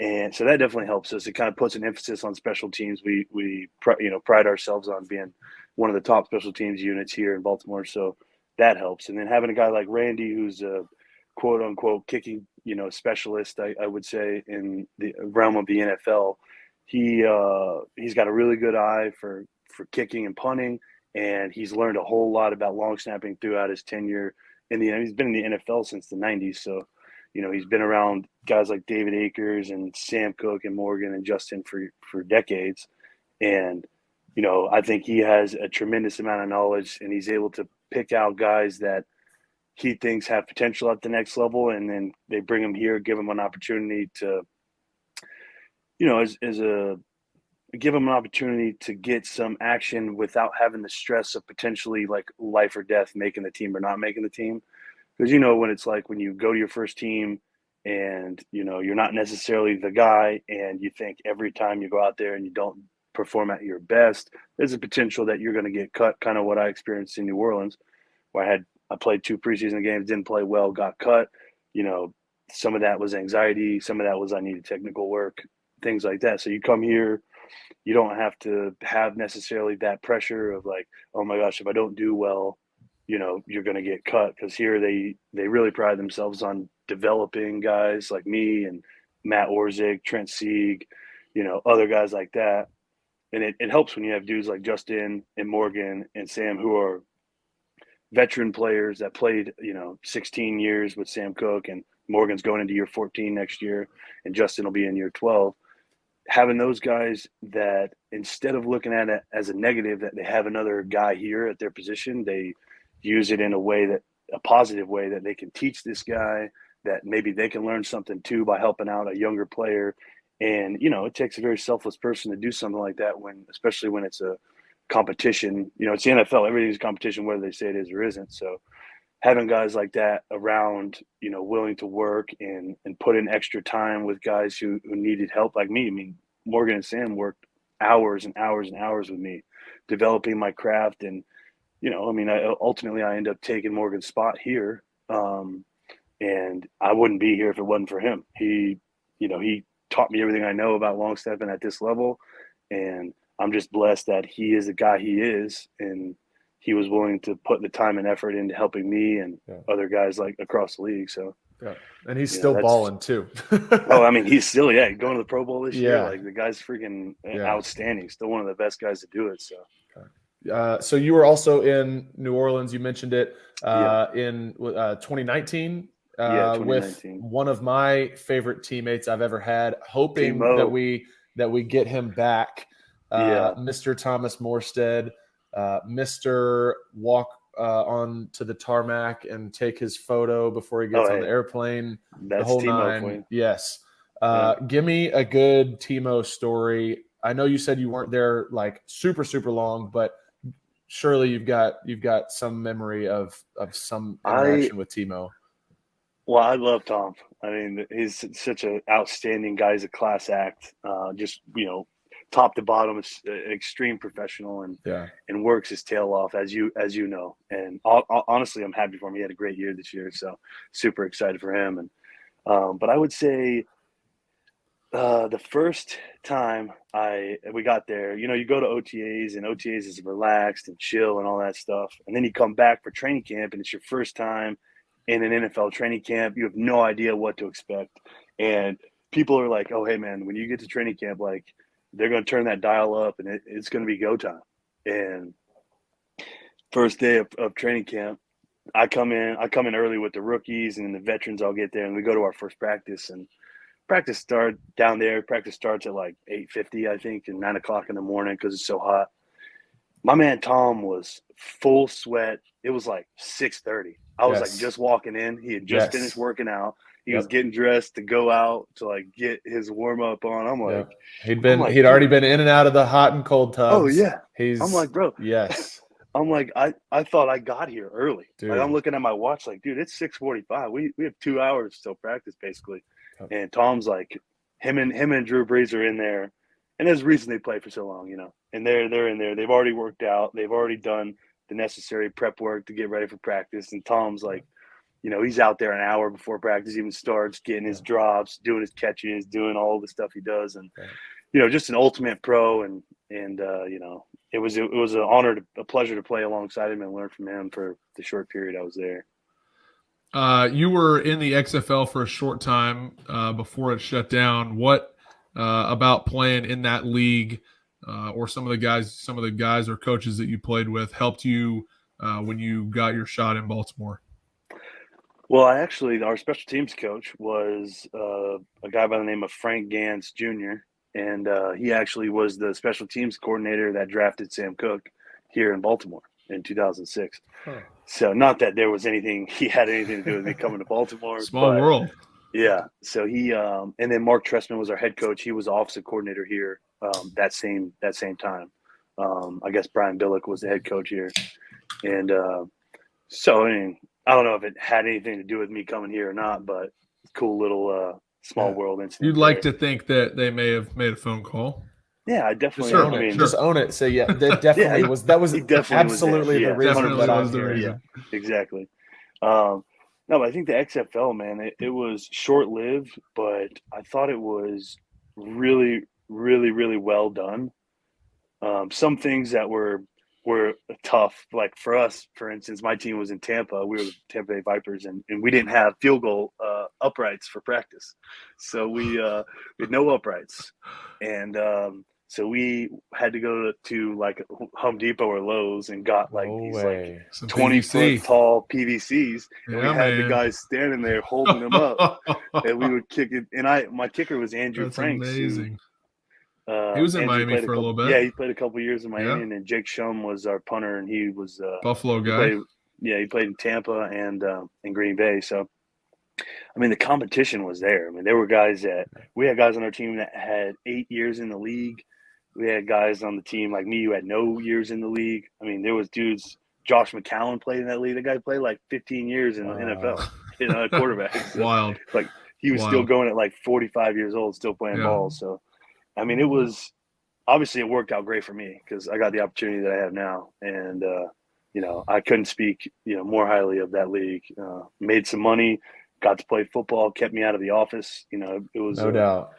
And so that definitely helps us. It kind of puts an emphasis on special teams. We pride ourselves on being one of the top special teams units here in Baltimore. So that helps. And then having a guy like Randy, who's a quote unquote kicking, specialist, I would say, in the realm of the NFL, he's got a really good eye for kicking and punting. And he's learned a whole lot about long snapping throughout his tenure he's been in the NFL since the 90s. So, he's been around guys like David Akers and Sam Cook and Morgan and Justin for decades. And, I think he has a tremendous amount of knowledge, and he's able to pick out guys that he thinks have potential at the next level. And then they bring them here, give them an opportunity to, give them an opportunity to get some action without having the stress of potentially like life or death, making the team or not making the team. Because, when it's like when you go to your first team and, you're not necessarily the guy, and you think every time you go out there and you don't perform at your best, there's a potential that you're going to get cut, kind of what I experienced in New Orleans, where I played 2 preseason games, didn't play well, got cut. Some of that was anxiety. Some of that was I needed technical work, things like that. So you come here, you don't have to have necessarily that pressure of like, oh my gosh, if I don't do well, you're going to get cut. Because here they really pride themselves on developing guys like me and Matt Orzik, Trent Sieg, other guys like that. And it helps when you have dudes like Justin and Morgan and Sam, who are veteran players that played, 16 years with Sam Cook, and Morgan's going into year 14 next year, and Justin will be in year 12. Having those guys that, instead of looking at it as a negative that they have another guy here at their position, they use it in a positive way, that they can teach this guy, that maybe they can learn something too by helping out a younger player. And, it takes a very selfless person to do something like that, especially when it's a competition. It's the NFL, everything's competition, whether they say it is or isn't. So having guys like that around, willing to work and put in extra time with guys who needed help, like me. Morgan and Sam worked hours and hours and hours with me, developing my craft. And, ultimately I end up taking Morgan's spot here. And I wouldn't be here if it wasn't for him. He taught me everything I know about long snapping at this level. And I'm just blessed that he is the guy he is. And he was willing to put the time and effort into helping me and other guys like across the league. So, and he's still balling too. He's still, going to the Pro Bowl this year. Like, the guy's freaking outstanding. Still one of the best guys to do it. So, so you were also in New Orleans. You mentioned it in 2019. 2019. With one of my favorite teammates I've ever had, hoping that we get him back. Mr. Thomas Morstead, Mr. Walk on to the tarmac and take his photo before he gets on the airplane. That's the whole Timo nine. Yes. Give me a good Timo story. I know you said you weren't there like super, super long, but surely you've got some memory of some interaction with Timo. Well, I love Tom. I mean, he's such an outstanding guy. He's a class act. Just top to bottom, is an extreme professional and works his tail off, as you know. And honestly, I'm happy for him. He had a great year this year, so super excited for him. And but I would say the first time we got there, you go to OTAs, and OTAs is relaxed and chill and all that stuff, and then you come back for training camp, and it's your first time in an NFL training camp. You have no idea what to expect, and people are like, "Oh, hey man, when you get to training camp, like they're going to turn that dial up, and it's going to be go time." And first day of training camp, I come in early with the rookies, and the veterans all get there, and we go to our first practice, and practice starts at like 8:50, I think, and 9:00 in the morning because it's so hot. My man Tom was full sweat. It was like 6:30. I was like just walking in. He had just finished working out. He was getting dressed to go out to like get his warm up on. I'm like, he'd already been in and out of the hot and cold tubs. Oh yeah. I'm like, bro. Yes. I'm like, I thought I got here early. Dude. Like, I'm looking at my watch like, dude, it's 6:45. We have 2 hours till practice basically. And Tom's like, him and Drew Brees are in there, and there's a reason they play for so long, And they're in there. They've already worked out. They've already done the necessary prep work to get ready for practice. And Tom's like, he's out there an hour before practice even starts, getting his drops, doing his catches, doing all the stuff he does, and just an ultimate pro. And it was an honor, a pleasure to play alongside him and learn from him for the short period I was there. You were in the XFL for a short time before it shut down. What about playing in that league, or some of the guys or coaches that you played with helped you when you got your shot in Baltimore? Well, our special teams coach was a guy by the name of Frank Gans Jr., and he actually was the special teams coordinator that drafted Sam Cook here in Baltimore in 2006. Huh. So not that there was he had anything to do with me coming to Baltimore. Small world. Yeah. So he and then Mark Trestman was our head coach. He was the offensive coordinator here that same time. I guess Brian Billick was the head coach here. And so, I mean, I don't know if it had anything to do with me coming here or not, but cool little small world incident. You'd like to think that they may have made a phone call. Yeah, I definitely own it. Just own it. So yeah, that definitely was absolutely the reason that I was there. Yeah, exactly. No, but I think the XFL, man, it was short-lived, but I thought it was really, really, really well done. Some things that were tough, like for us, for instance, my team was in Tampa. We were the Tampa Bay Vipers, and we didn't have field goal uprights for practice, so we had no uprights, and so we had to go to like Home Depot or Lowe's and got like these like 20-foot tall PVCs, and we had the guys standing there holding them up, and we would kick it. And my kicker was Andrew Franks. Amazing. He was in Miami for a little bit. Yeah, he played a couple of years in Miami, and then Jake Shum was our punter, and he was Buffalo guy. He played in Tampa and in Green Bay. So, I mean, the competition was there. I mean, there were we had guys on our team that had 8 years in the league. We had guys on the team like me who had no years in the league. I mean, there was dudes. Josh McCown played in that league. The guy played like 15 years in the NFL. Quarterback. So, wild. Like he was still going at like 45 years old, still playing ball. So, I mean, it worked out great for me because I got the opportunity that I have now, and I couldn't speak more highly of that league. Made some money, got to play football, kept me out of the office. It was no doubt.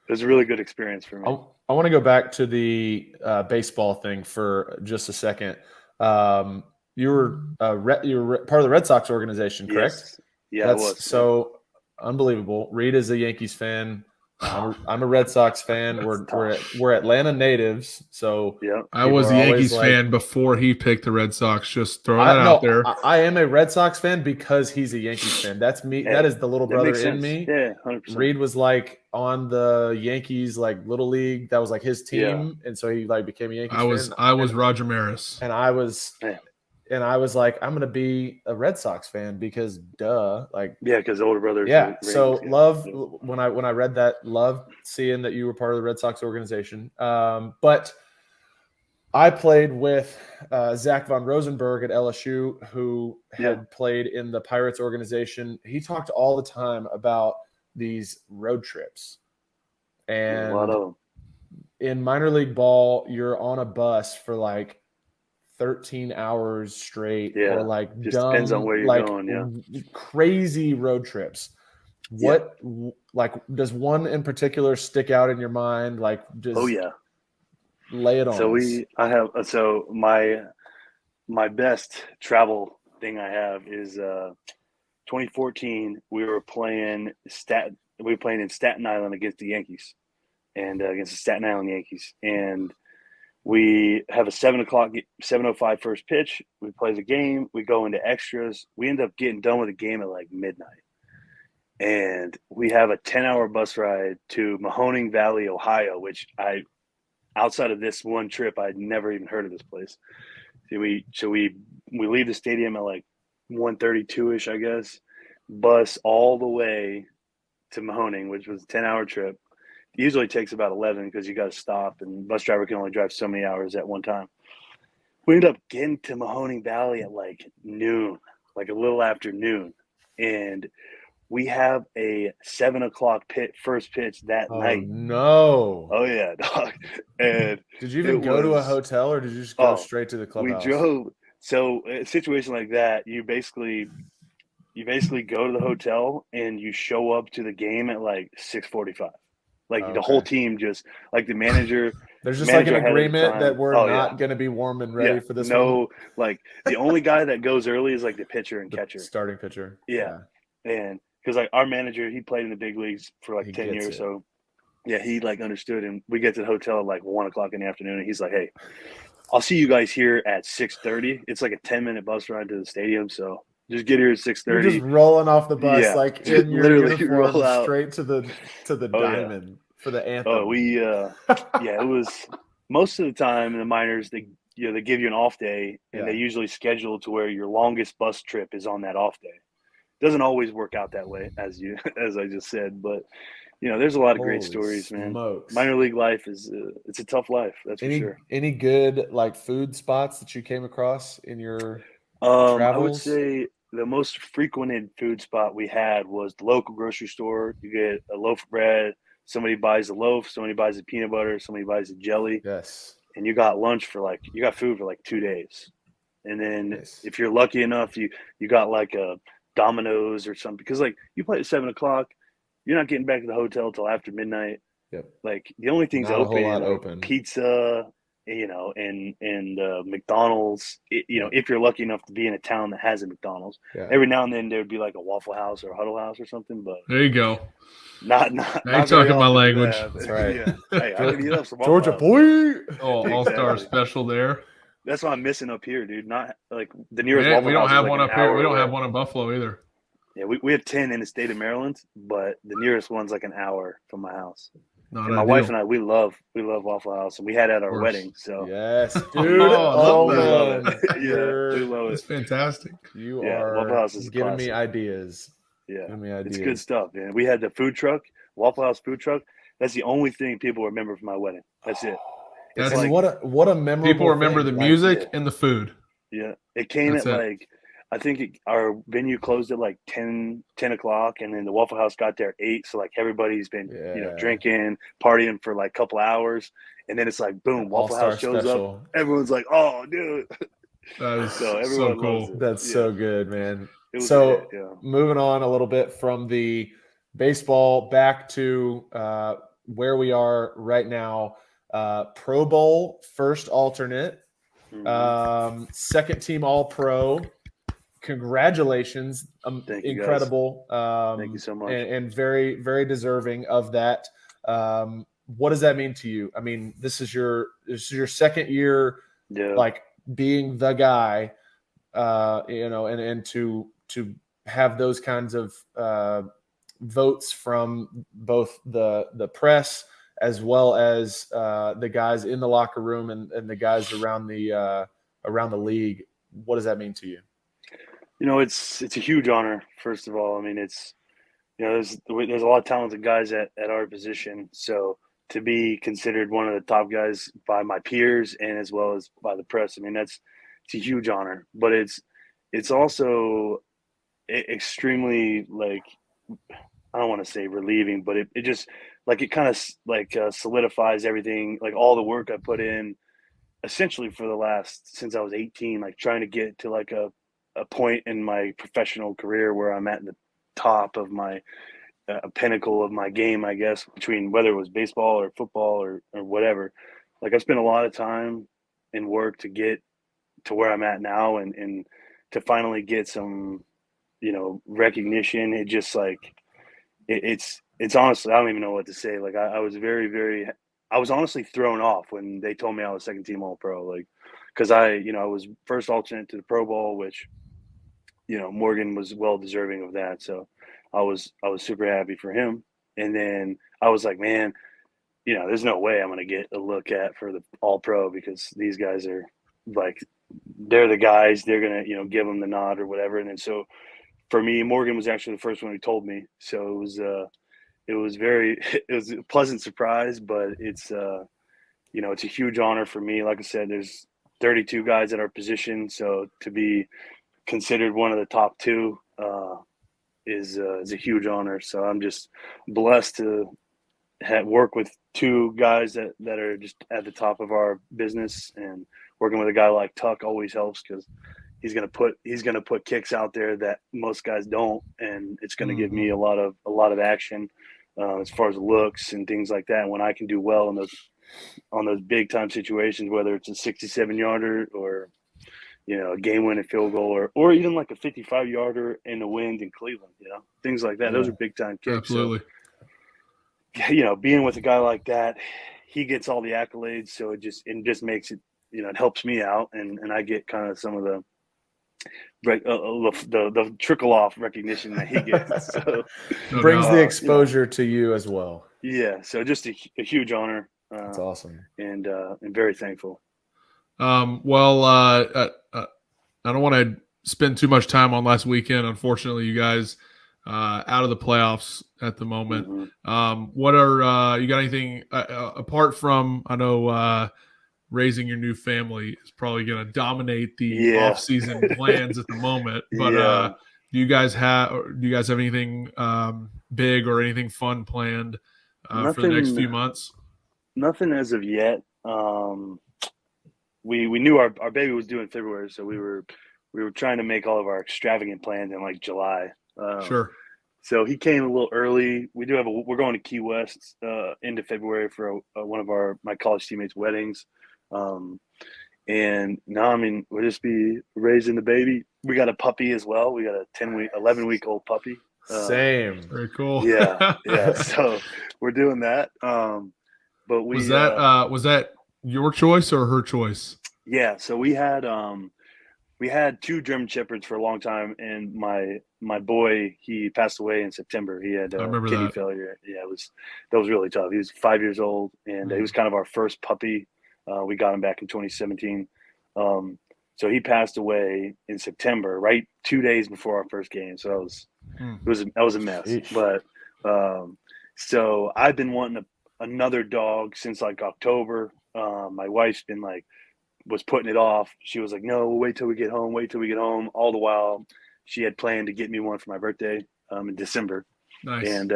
It was a really good experience for me. I want to go back to the baseball thing for just a second. You were part of the Red Sox organization, correct? Yes. Yeah, I was. So unbelievable. Reid is a Yankees fan. I'm a Red Sox fan. We're Atlanta natives, so I was a Yankees fan before he picked the Red Sox. Just throwing that out there. I am a Red Sox fan because he's a Yankees fan. That's me. That is the little brother in me. Yeah, 100%. Reid was like on the Yankees like little league. That was like his team, and so he like became a Yankees fan. I was Roger Maris, and I was. And I was like, I'm going to be a Red Sox fan because because older brothers. Yeah. So love when I read that, loved seeing that you were part of the Red Sox organization. But I played with Zach Von Rosenberg at LSU, who had Yeah. played in the Pirates organization. He talked all the time about these road trips. Yeah, a lot And of them. in minor league ball, you're on a bus for like 13 hours straight, Yeah. or like Just depends on dumb, where you're like going. Yeah. crazy road trips. Yeah. What, like, does one in particular stick out in your mind? Like, just Oh yeah. lay it on us. So my best travel thing I have is 2014. We were playing in Staten Island against the Yankees, and against the Staten Island Yankees, and we have a 7:05 first pitch. We play the game. We go into extras. We end up getting done with the game at like midnight, and we have a 10-hour bus ride to Mahoning Valley, Ohio, which outside of this one trip, I'd never even heard of this place. We leave the stadium at like 1:32ish, I guess. Bus all the way to Mahoning, which was a 10-hour trip. It usually takes about 11 because you got to stop, and bus driver can only drive so many hours at one time. We ended up getting to Mahoning Valley at like noon, like a little after noon, and we have a 7 o'clock first pitch that Oh night. no! Oh yeah, dog. And Did you even go to a hotel, or did you just go straight to the clubhouse? We drove. So a situation like that, you basically go to the hotel and you show up to the game at like 6:45. Like the whole team, just like the manager. There's just like an agreement that we're Oh, not going to be warm and ready for this no, one. like the only guy that goes early is like the pitcher and catcher. Starting pitcher. Yeah. And because like our manager, he played in the big leagues for like 10 years. So yeah, he like understood. And we get to the hotel at like 1:00 in the afternoon, and he's like, "Hey, I'll see you guys here at 6:30. It's like a 10-minute bus ride to the stadium. So just get here at 6:30. You're just rolling off the bus, like in your literally uniform, roll out straight to the diamond for the anthem. Oh, it was most of the time in the minors. They give you an off day, and they usually schedule to where your longest bus trip is on that off day. Doesn't always work out that way, as I just said, but there's a lot of great stories, man. Smokes. Minor league life it's a tough life, that's for sure. Any good like food spots that you came across in your travels? I would say the most frequented food spot we had was the local grocery store. You get a loaf of bread. Somebody buys a loaf. Somebody buys the peanut butter. Somebody buys the jelly. Yes. And you got food for like 2 days. And then if you're lucky enough, you got like a Domino's or something, because like you play at 7:00, you're not getting back to the hotel till after midnight. Yep. Like the only things not open, a whole lot open. Pizza, and McDonald's. If you're lucky enough to be in a town that has a McDonald's, every now and then there would be like a Waffle House or a Huddle House or something. But there you go. Not talking my language. That's right. Yeah. Hey, I can eat up some Georgia boy. Oh, all-star special there. That's what I'm missing up here, dude. Not like the nearest Yeah, Waffle we don't House have is one like up here. We don't away. have one in Buffalo either. Yeah, we have 10 in the state of Maryland, but the nearest one's like an hour from my house. Not and my wife and I, we love Waffle House, and we had it at our wedding. So yes, dude. we love it. Yeah, we love it. It's fantastic. You are Waffle House is giving classic. me ideas. Yeah, giving me ideas. It's good stuff, man. We had the food truck, Waffle House food truck. That's the only thing people remember from my wedding. That's it. That's like, what a memorable people remember thing. the music and the food. Yeah, it came at like, I think our venue closed at like 10 o'clock, and then the Waffle House got there at 8. So like everybody's been drinking, partying for like a couple hours, and then it's like boom, Waffle House shows up. Everyone's like, "Oh, dude!" That is so cool. That's so good, man. So moving on a little bit from the baseball back to where we are right now. Pro Bowl first alternate, second team All Pro. Congratulations! Incredible. Thank you so much, and very, very deserving of that. What does that mean to you? I mean, this is your second year, like being the guy, and to have those kinds of votes from both the press as well as the guys in the locker room and the guys around the league. What does that mean to you? It's a huge honor. First of all, I mean, it's there's a lot of talented guys at our position, so to be considered one of the top guys by my peers and as well as by the press. I mean, it's a huge honor, but it's also extremely, like, I don't want to say relieving, but it just like it kind of like solidifies everything, like all the work I put in essentially for the last since I was 18, like trying to get to like a point in my professional career where I'm at the top of my pinnacle of my game, I guess, between whether it was baseball or football or whatever. Like I spent a lot of time and work to get to where I'm at now, and to finally get some, recognition. It just like it's honestly, I don't even know what to say. Like I was I was honestly thrown off when they told me I was second team All Pro, like because I was first alternate to the Pro Bowl, which Morgan was well deserving of that. So I was super happy for him. And then I was like, man, there's no way I'm going to get a look at for the All Pro because these guys are like, they're the guys, they're going to, give them the nod or whatever. And then so for me, Morgan was actually the first one who told me. So it was it was a pleasant surprise, but it's it's a huge honor for me. Like I said, there's 32 guys at our position. So to be considered one of the top two is a huge honor. So I'm just blessed to work with two guys that are just at the top of our business, and working with a guy like Tuck always helps because he's gonna put kicks out there that most guys don't, and it's gonna give me a lot of action as far as looks and things like that. And when I can do well on those big time situations, whether it's a 67-yarder or a game-winning field goal, or even like a 55-yarder in the wind in Cleveland, things like that. Yeah. Those are big-time kicks. Absolutely. So, being with a guy like that, he gets all the accolades, so it just makes it, it helps me out, and I get kind of some of the trickle-off recognition that he gets. So, brings the exposure to you as well. Yeah, so just a huge honor. That's awesome. And very thankful. I don't want to spend too much time on last weekend. Unfortunately, you guys out of the playoffs at the moment. Mm-hmm. What are you got anything apart from? I know raising your new family is probably going to dominate the off-season plans at the moment. But do you guys have anything big or anything fun planned for the next few months? Nothing as of yet. We knew our baby was due in February, so we were trying to make all of our extravagant plans in like July. Sure. So he came a little early. We're going to Key West into February for one of my college teammates' weddings. And now, I mean, we'll just be raising the baby. We got a puppy as well. We got a 11-week-old puppy. Same. Very cool. Yeah. So we're doing that. But was that your choice or her choice? Yeah. So we had two German Shepherds for a long time, and my boy, he passed away in September. He had kidney failure. Yeah, that was really tough. He was 5 years old, and he was kind of our first puppy. We got him back in 2017. So he passed away in September, right 2 days before our first game. So that was a mess. Eesh. But so I've been wanting another dog since like October. My wife's been was putting it off. She was like, no, we'll wait till we get home. All the while she had planned to get me one for my birthday in December. Nice. And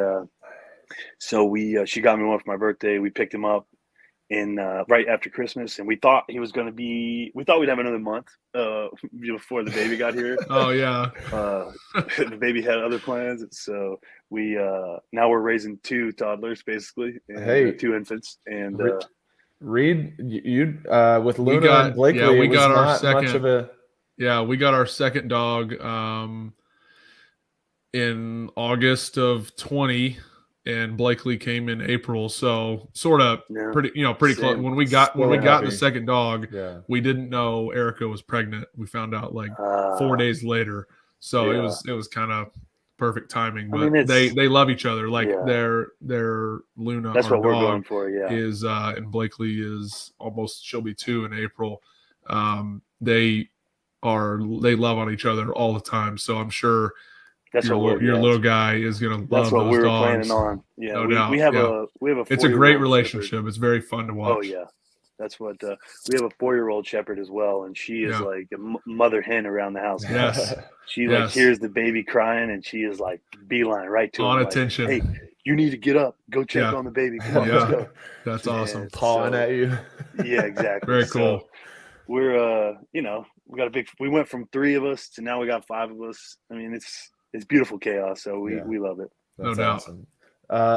so she got me one for my birthday. We picked him up in right after Christmas, and we thought we'd have another month before the baby got here. Oh yeah. The baby had other plans, so we now we're raising two toddlers basically, and two infants. And Reid, you with Luna and Blakely, we got our second. Much of a... Yeah, we got our second dog in August of 20, and Blakely came in April. So sort of pretty close. When we got the second dog, we didn't know Erica was pregnant. We found out 4 days later. So it was kind of perfect timing. But they love each other. Their Luna, that's our what we're dog, going for. Yeah, is and Blakely is she'll be 2 in April. They love on each other all the time. So I'm sure That's your what your little guy is gonna love that's what those we were dogs. planning on. Yeah, No we, doubt. we have Yeah. a It's a great 4-year-old relationship. shepherd. It's very fun to watch. Oh yeah, that's what we have a 4-year-old shepherd as well, and she is Yeah. like a mother hen around the house. Yes. She like Yes. hears the baby crying, and she is like beeline right to On him. attention. Like, hey, you need to get up, go check Yeah. on the baby. Come on, let's Yeah. go. That's awesome. And Pawing so- at you. Yeah, exactly. Very cool. So we're we got we went from 3 of us to now we got 5 of us. I mean, it's beautiful chaos. So we love it. No That's doubt. awesome.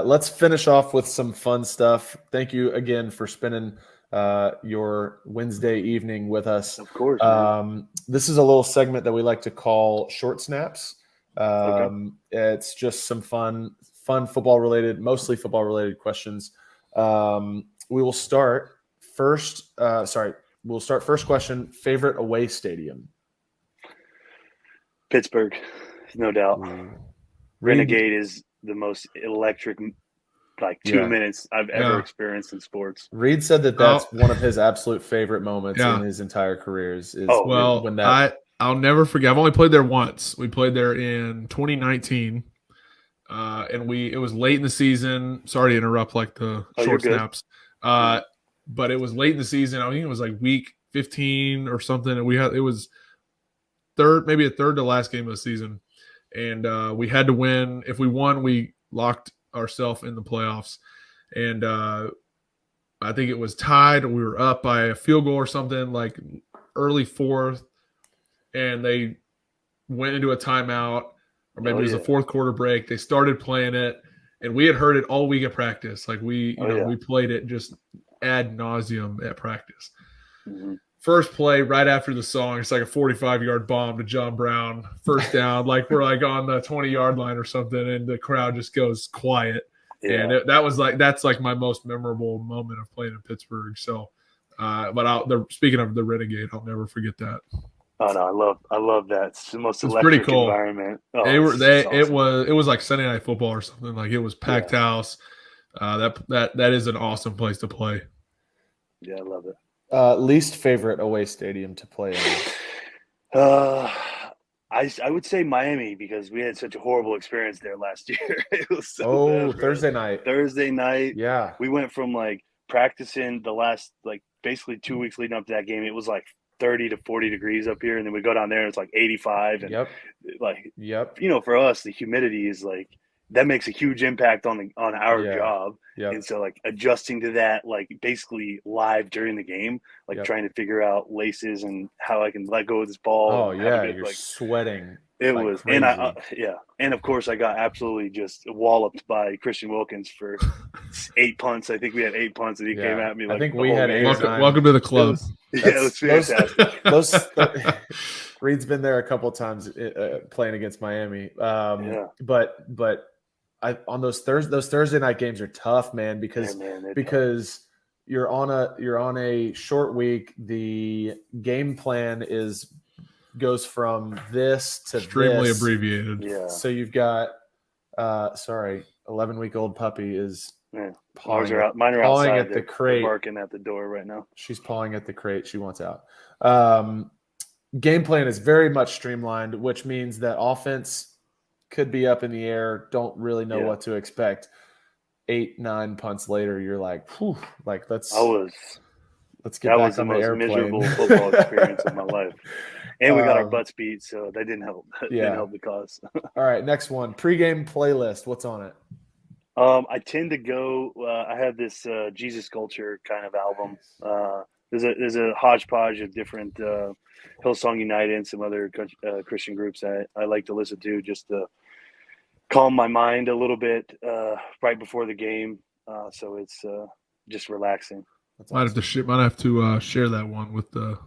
Let's finish off with some fun stuff. Thank you again for spending your Wednesday evening with us. Of course. Man. This is a little segment that we like to call Short Snaps. Okay. It's just some fun football related, mostly football related questions. We will start first. We'll start first question. Favorite away stadium? Pittsburgh, no doubt. Renegade is the most electric, like 2 minutes I've ever experienced in sports. Reid said that that's one of his absolute favorite moments Yeah. in his entire career. Is Well, when that I'll never forget. I've only played there once. We played there in 2019, and it was late in the season. Sorry to interrupt, like the short you're good. snaps. But it was late in the season. I think it was like week 15 or something, and it was maybe a third to last game of the season, and we had to win. If we won, we locked ourselves in the playoffs, and I think it was tied. We were up by a field goal or something, like early fourth, and they went into a timeout, or maybe it was a fourth quarter break. They started playing it, and we had heard it all week at practice. Like we played it just ad nauseum at practice. Mm-hmm. First play right after the song, it's like a 45-yard bomb to John Brown. First down, like we're like on the 20-yard line or something, and the crowd just goes quiet. Yeah. And that's like my most memorable moment of playing in Pittsburgh. So, but speaking of the Renegade, I'll never forget that. Oh no, I love that. It's the most It's electric pretty cool. environment. Oh, It was like Sunday Night Football or something. Like it was packed house. That is an awesome place to play. Yeah, I love it. Least favorite away stadium to play in? I would say Miami because we had such a horrible experience there last year. It was so bad, Thursday night. Thursday night. Yeah. We went from like practicing the last like basically 2 weeks leading up to that game. It was like 30 to 40 degrees up here, and then we go down there and it's like 85. And for us, the humidity is like that makes a huge impact on our job. Yep. And so like adjusting to that, like basically live during the game, like trying to figure out laces and how I can let go of this ball. Oh yeah, you're sweating. It like was, crazy. and and of course I got absolutely just walloped by Christian Wilkins for 8 punts. I think we had 8 punts, and he came at me. Like, I think we had 8 or 9. Welcome to the club. It was fantastic. Reid's been there a couple of times playing against Miami. But on those Thursday night games are tough, man, because you're on a short week. The game plan goes from this to extremely this. abbreviated. Yeah. So you've got 11-week-old puppy is mine are outside at the crate, barking at the door right now. She's pawing at the crate. She wants out. Game plan is very much streamlined, which means that offense could be up in the air. Don't really know what to expect. 8-9 punts later, you're like, whew, like let's get back on the airplane. That was the most miserable football experience of my life. And we got our butts beat, so that didn't help. Didn't help the cause. All right, next one. Pre-game playlist. What's on it? I tend to go. I have this Jesus Culture kind of album. There's a hodgepodge of different Hillsong United and some other Christian groups I like to listen to just to calm my mind a little bit right before the game. So it's just relaxing. Might have to share that one with the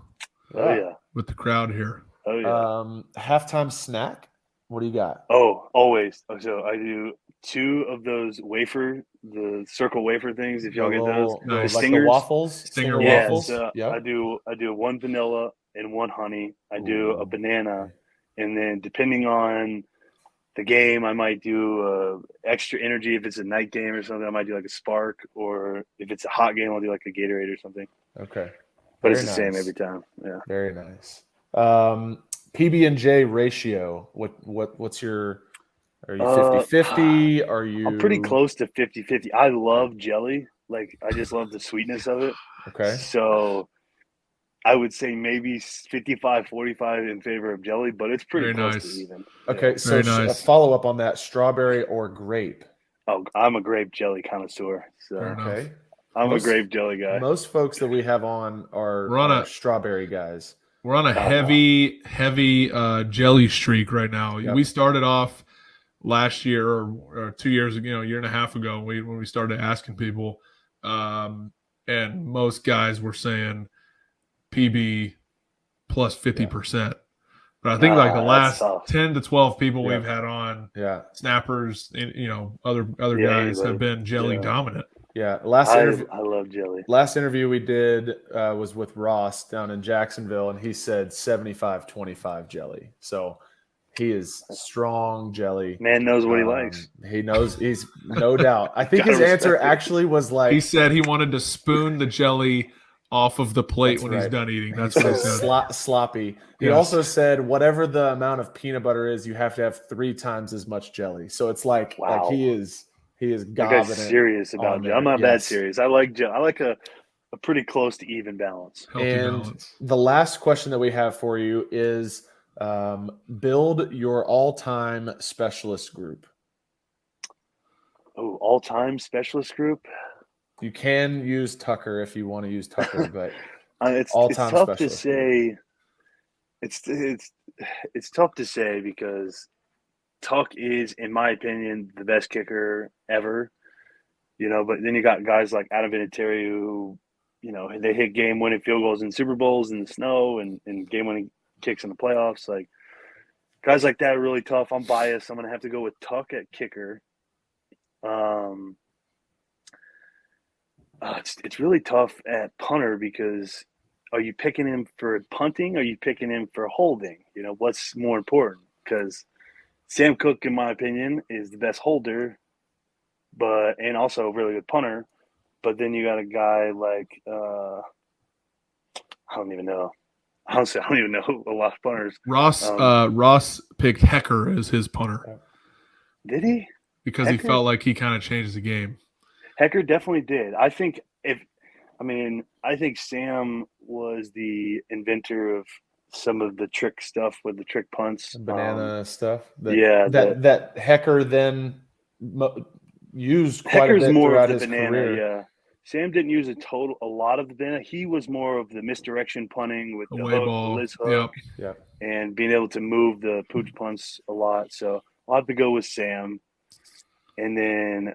with the crowd here. Oh yeah. Halftime snack. What do you got? Oh, always. So I do 2 of those the circle wafer things. If y'all get those, nice. the Like the waffles. Stinger waffles. So I do 1 vanilla and 1 honey. I do a banana, and then depending on the game, I might do extra energy. If it's a night game or something, I might do like a Spark, or if it's a hot game, I'll do like a Gatorade or something. Okay. But it's the same every time. Yeah. Very nice. PB&J ratio. What's your Are you 50-50? Are you? I'm pretty close to 50-50. I love jelly. Like, I just love the sweetness of it. Okay. So I would say maybe 55-45 in favor of jelly, but it's pretty Very close nice. to even. Okay, Yeah. so Very a nice. follow up on that: strawberry or grape? Oh, I'm a grape jelly connoisseur. So Fair enough. Okay. I'm a grape jelly guy. Most folks that we have on We're on are a- strawberry guys. We're on a heavy jelly streak right now. Yep. We started off last year or 2 years ago, a year and a half ago, when we started asking people, and most guys were saying PB plus 50%. But I think like the last tough. 10 to 12 people Yeah. we've had on, Yeah. snappers, other Yeah, guys anybody. have been jelly Yeah. dominant. Yeah. I love jelly. Last interview we did was with Ross down in Jacksonville, and he said 75-25 jelly. So he is strong jelly. Man knows what he likes. He knows. He's no doubt. I think Gotta his answer respect it. actually was like He said he wanted to spoon the jelly off of the plate That's when he's right. done eating. That's he what he said said. sloppy. He Yes. also said whatever the amount of peanut butter is, you have to have 3 times as much jelly. So it's like Wow. he is That gobbing guy's it serious about on jelly. I'm there. not that Yes. serious. I like jelly. I like a pretty close to even balance. Healthy And balance. the last question that we have for you is build your all-time specialist group. Oh, all-time specialist group. You can use Tucker if you want to use Tucker, but It's all-time tough to specialist say. It's tough to say because Tuck is, in my opinion, the best kicker ever. But then you got guys like Adam Vinatieri who, they hit game-winning field goals in Super Bowls in the snow and game-winning kicks in the playoffs. Like, guys like that are really tough. I'm biased. I'm going to have to go with Tuck at kicker. It's really tough at punter because are you picking him for punting? Or are you picking him for holding? What's more important? Because Sam Cook, in my opinion, is the best holder, and also a really good punter. But then you got a guy like I don't even know. Honestly, I don't even know a lot of punters. Ross picked Hecker as his punter Did he? because he felt like he kind of changed the game. Hecker definitely did. I think Sam was the inventor of some of the trick stuff with the trick punts, banana stuff. That Hecker then used quite Hecker's a bit more throughout of the his banana. career. Yeah, Sam didn't use a lot of the banana. He was more of the misdirection punting with the Away hook, ball. the Liz hook, Yep. and being able to move the pooch punts a lot. So I'll have to go with Sam. And then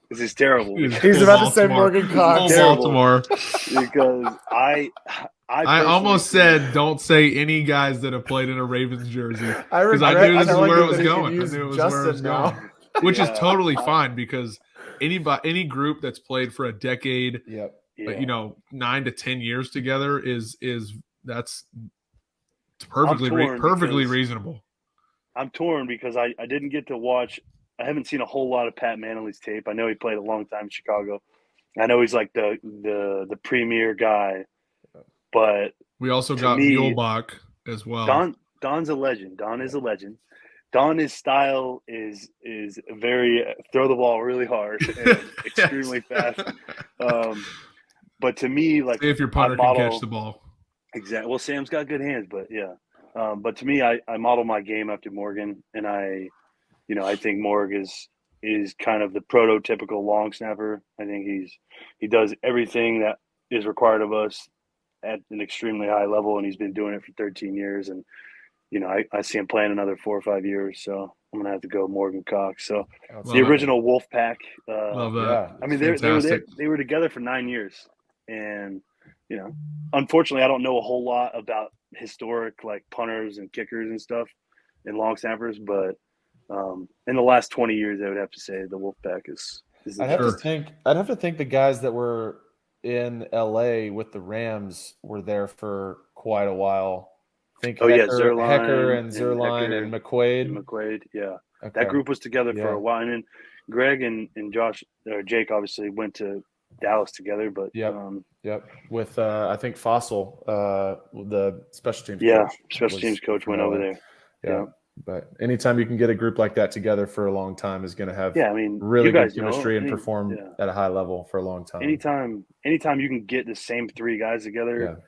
this is terrible. He's about to say Morgan Cox. Baltimore. Because I almost personally said don't say any guys that have played in a Ravens jersey I because I knew this is where it was that he going. could I use knew it was where it was Justin now. going, which is totally fine because any group that's played for a decade, Yep. Yeah. 9 to 10 years together that's perfectly reasonable. I'm torn because I didn't get to watch. I haven't seen a whole lot of Pat Manley's tape. I know he played a long time in Chicago. I know he's like the premier guy, but We also got Muehlbach as well. Don's a legend. Don is a legend. Don's style is very throw the ball really hard and extremely fast. But to me, like if your punter can catch the ball. Exactly. Well, Sam's got good hands, but yeah. But to me, I model my game after Morgan, and I think Morgan is kind of the prototypical long snapper. I think he does everything that is required of us at an extremely high level, and he's been doing it for 13 years. And I see him playing another 4 or 5 years, so I'm gonna have to go Morgan Cox. So the original Wolf Pack. Love that. Yeah. I mean, they were together for 9 years, and unfortunately, I don't know a whole lot about historic like punters and kickers and stuff and long snappers, but in the last 20 years, I would have to say the Wolfpack is I'd have to think the guys that were in LA with the Rams were there for quite a while. Hecker and Zerline and McQuaid, yeah. Okay. That group was together for a while, and then Greg and Josh or Jake obviously went to Dallas together, but with I think Fossil, the special teams coach. Special teams coach went over there. But anytime you can get a group like that together for a long time is going to have really you guys good chemistry and perform at a high level for a long time. Anytime you can get the same 3 guys together,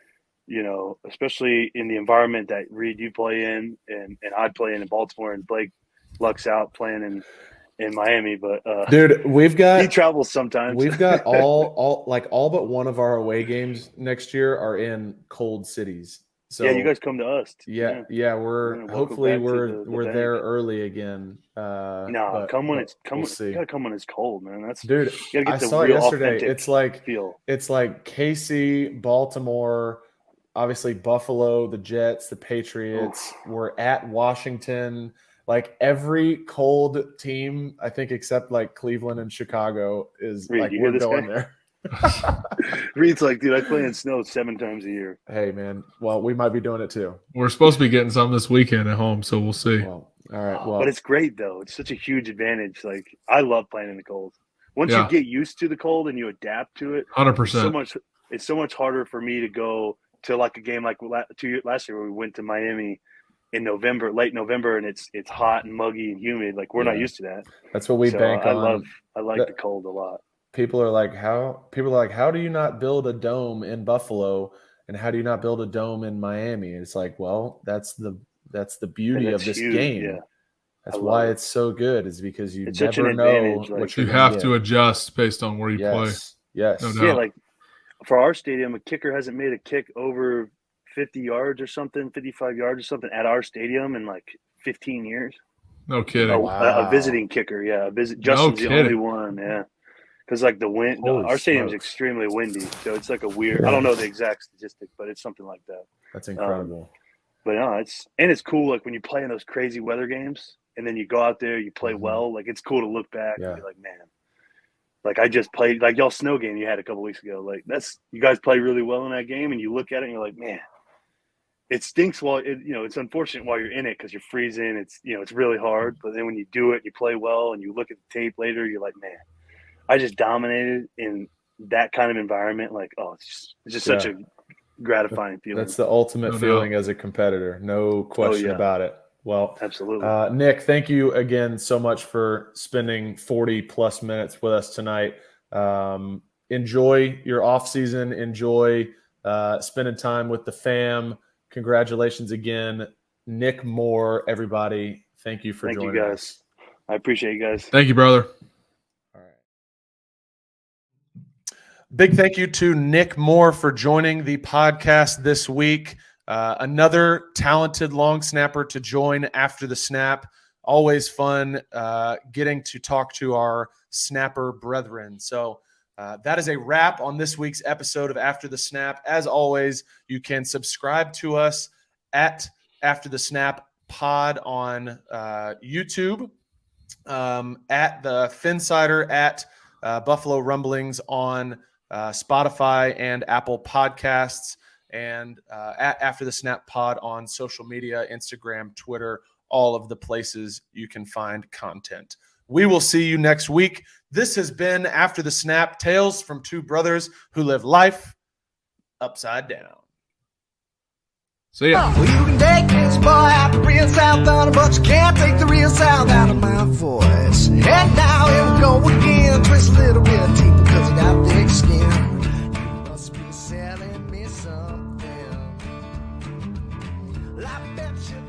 especially in the environment that Reid, you play in and I play in Baltimore, and Blake lucks out playing in Miami. But dude, he travels sometimes. We've got all but one of our away games next year are in cold cities. So you guys come to us. We're hopefully we're there early again. Come when it's you gotta come when it's cold, man. Dude, you gotta get I saw it yesterday. It's like KC, Baltimore, obviously Buffalo, the Jets, the Patriots. We're at Washington. Like every cold team, I think, except like Cleveland and Chicago is Reid, like we're going there. Reid's like, dude, I play in snow 7 times a year. Hey, man. Well, we might be doing it too. We're supposed to be getting some this weekend at home, so we'll see. Well, all right. Well, but it's great though. It's such a huge advantage. Like I love playing in the cold. Once you get used to the cold and you adapt to it, 100%. It's so much harder for me to go to like a game like last year where we went to Miami in November, late November, and it's hot and muggy and humid. Like we're not used to that. That's what we bank on. I like the cold a lot. People are like, how do you not build a dome in Buffalo, and how do you not build a dome in Miami? And it's like, well, that's the beauty of this game. Yeah. That's why it's so good, is because you it's never know what you have to adjust based on where you play. Yes. No doubt. Yeah, like for our stadium, a kicker hasn't made a kick over 50 yards or something, 55 yards or something at our stadium in like 15 years. No kidding. A visiting kicker, Justin's the only one, because like the wind, our stadium's extremely windy, so it's like a weird. I don't know the exact statistic, but it's something like that. That's incredible. But no, it's cool. Like when you play in those crazy weather games, and then you go out there, you play well. Like it's cool to look back and be like, man, like I just played like y'all snow game you had a couple weeks ago. Like you guys play really well in that game, and you look at it and you're like, man, it stinks while it's unfortunate while you're in it because you're freezing. It's really hard. But then when you do it, you play well, and you look at the tape later, you're like, man, I just dominated in that kind of environment. Like, it's just such a gratifying feeling. That's the ultimate feeling as a competitor. No question about it. Well, absolutely. Nick, thank you again so much for spending 40 plus minutes with us tonight. Enjoy your off season. Enjoy spending time with the fam. Congratulations again, Nick Moore, everybody. Thank you for joining us. Thank you, guys. I appreciate you guys. Thank you, brother. Big thank you to Nick Moore for joining the podcast this week. Another talented long snapper to join after the snap. Always fun getting to talk to our snapper brethren. So that is a wrap on this week's episode of After the Snap. As always, you can subscribe to us at After the Snap Pod on YouTube, at the Finsider, at Buffalo Rumblings on Spotify and Apple Podcasts, and at After the Snap Pod on social media, Instagram, Twitter, all of the places you can find content. We will see you next week. This has been After the Snap, tales from two brothers who live life upside down. See ya. Well, you can take this boy out the real South Thunder, but you can't take the real South out of my voice. And now here we go again, twist a little bit deeper because I got thick skin. You must be selling me something. I bet you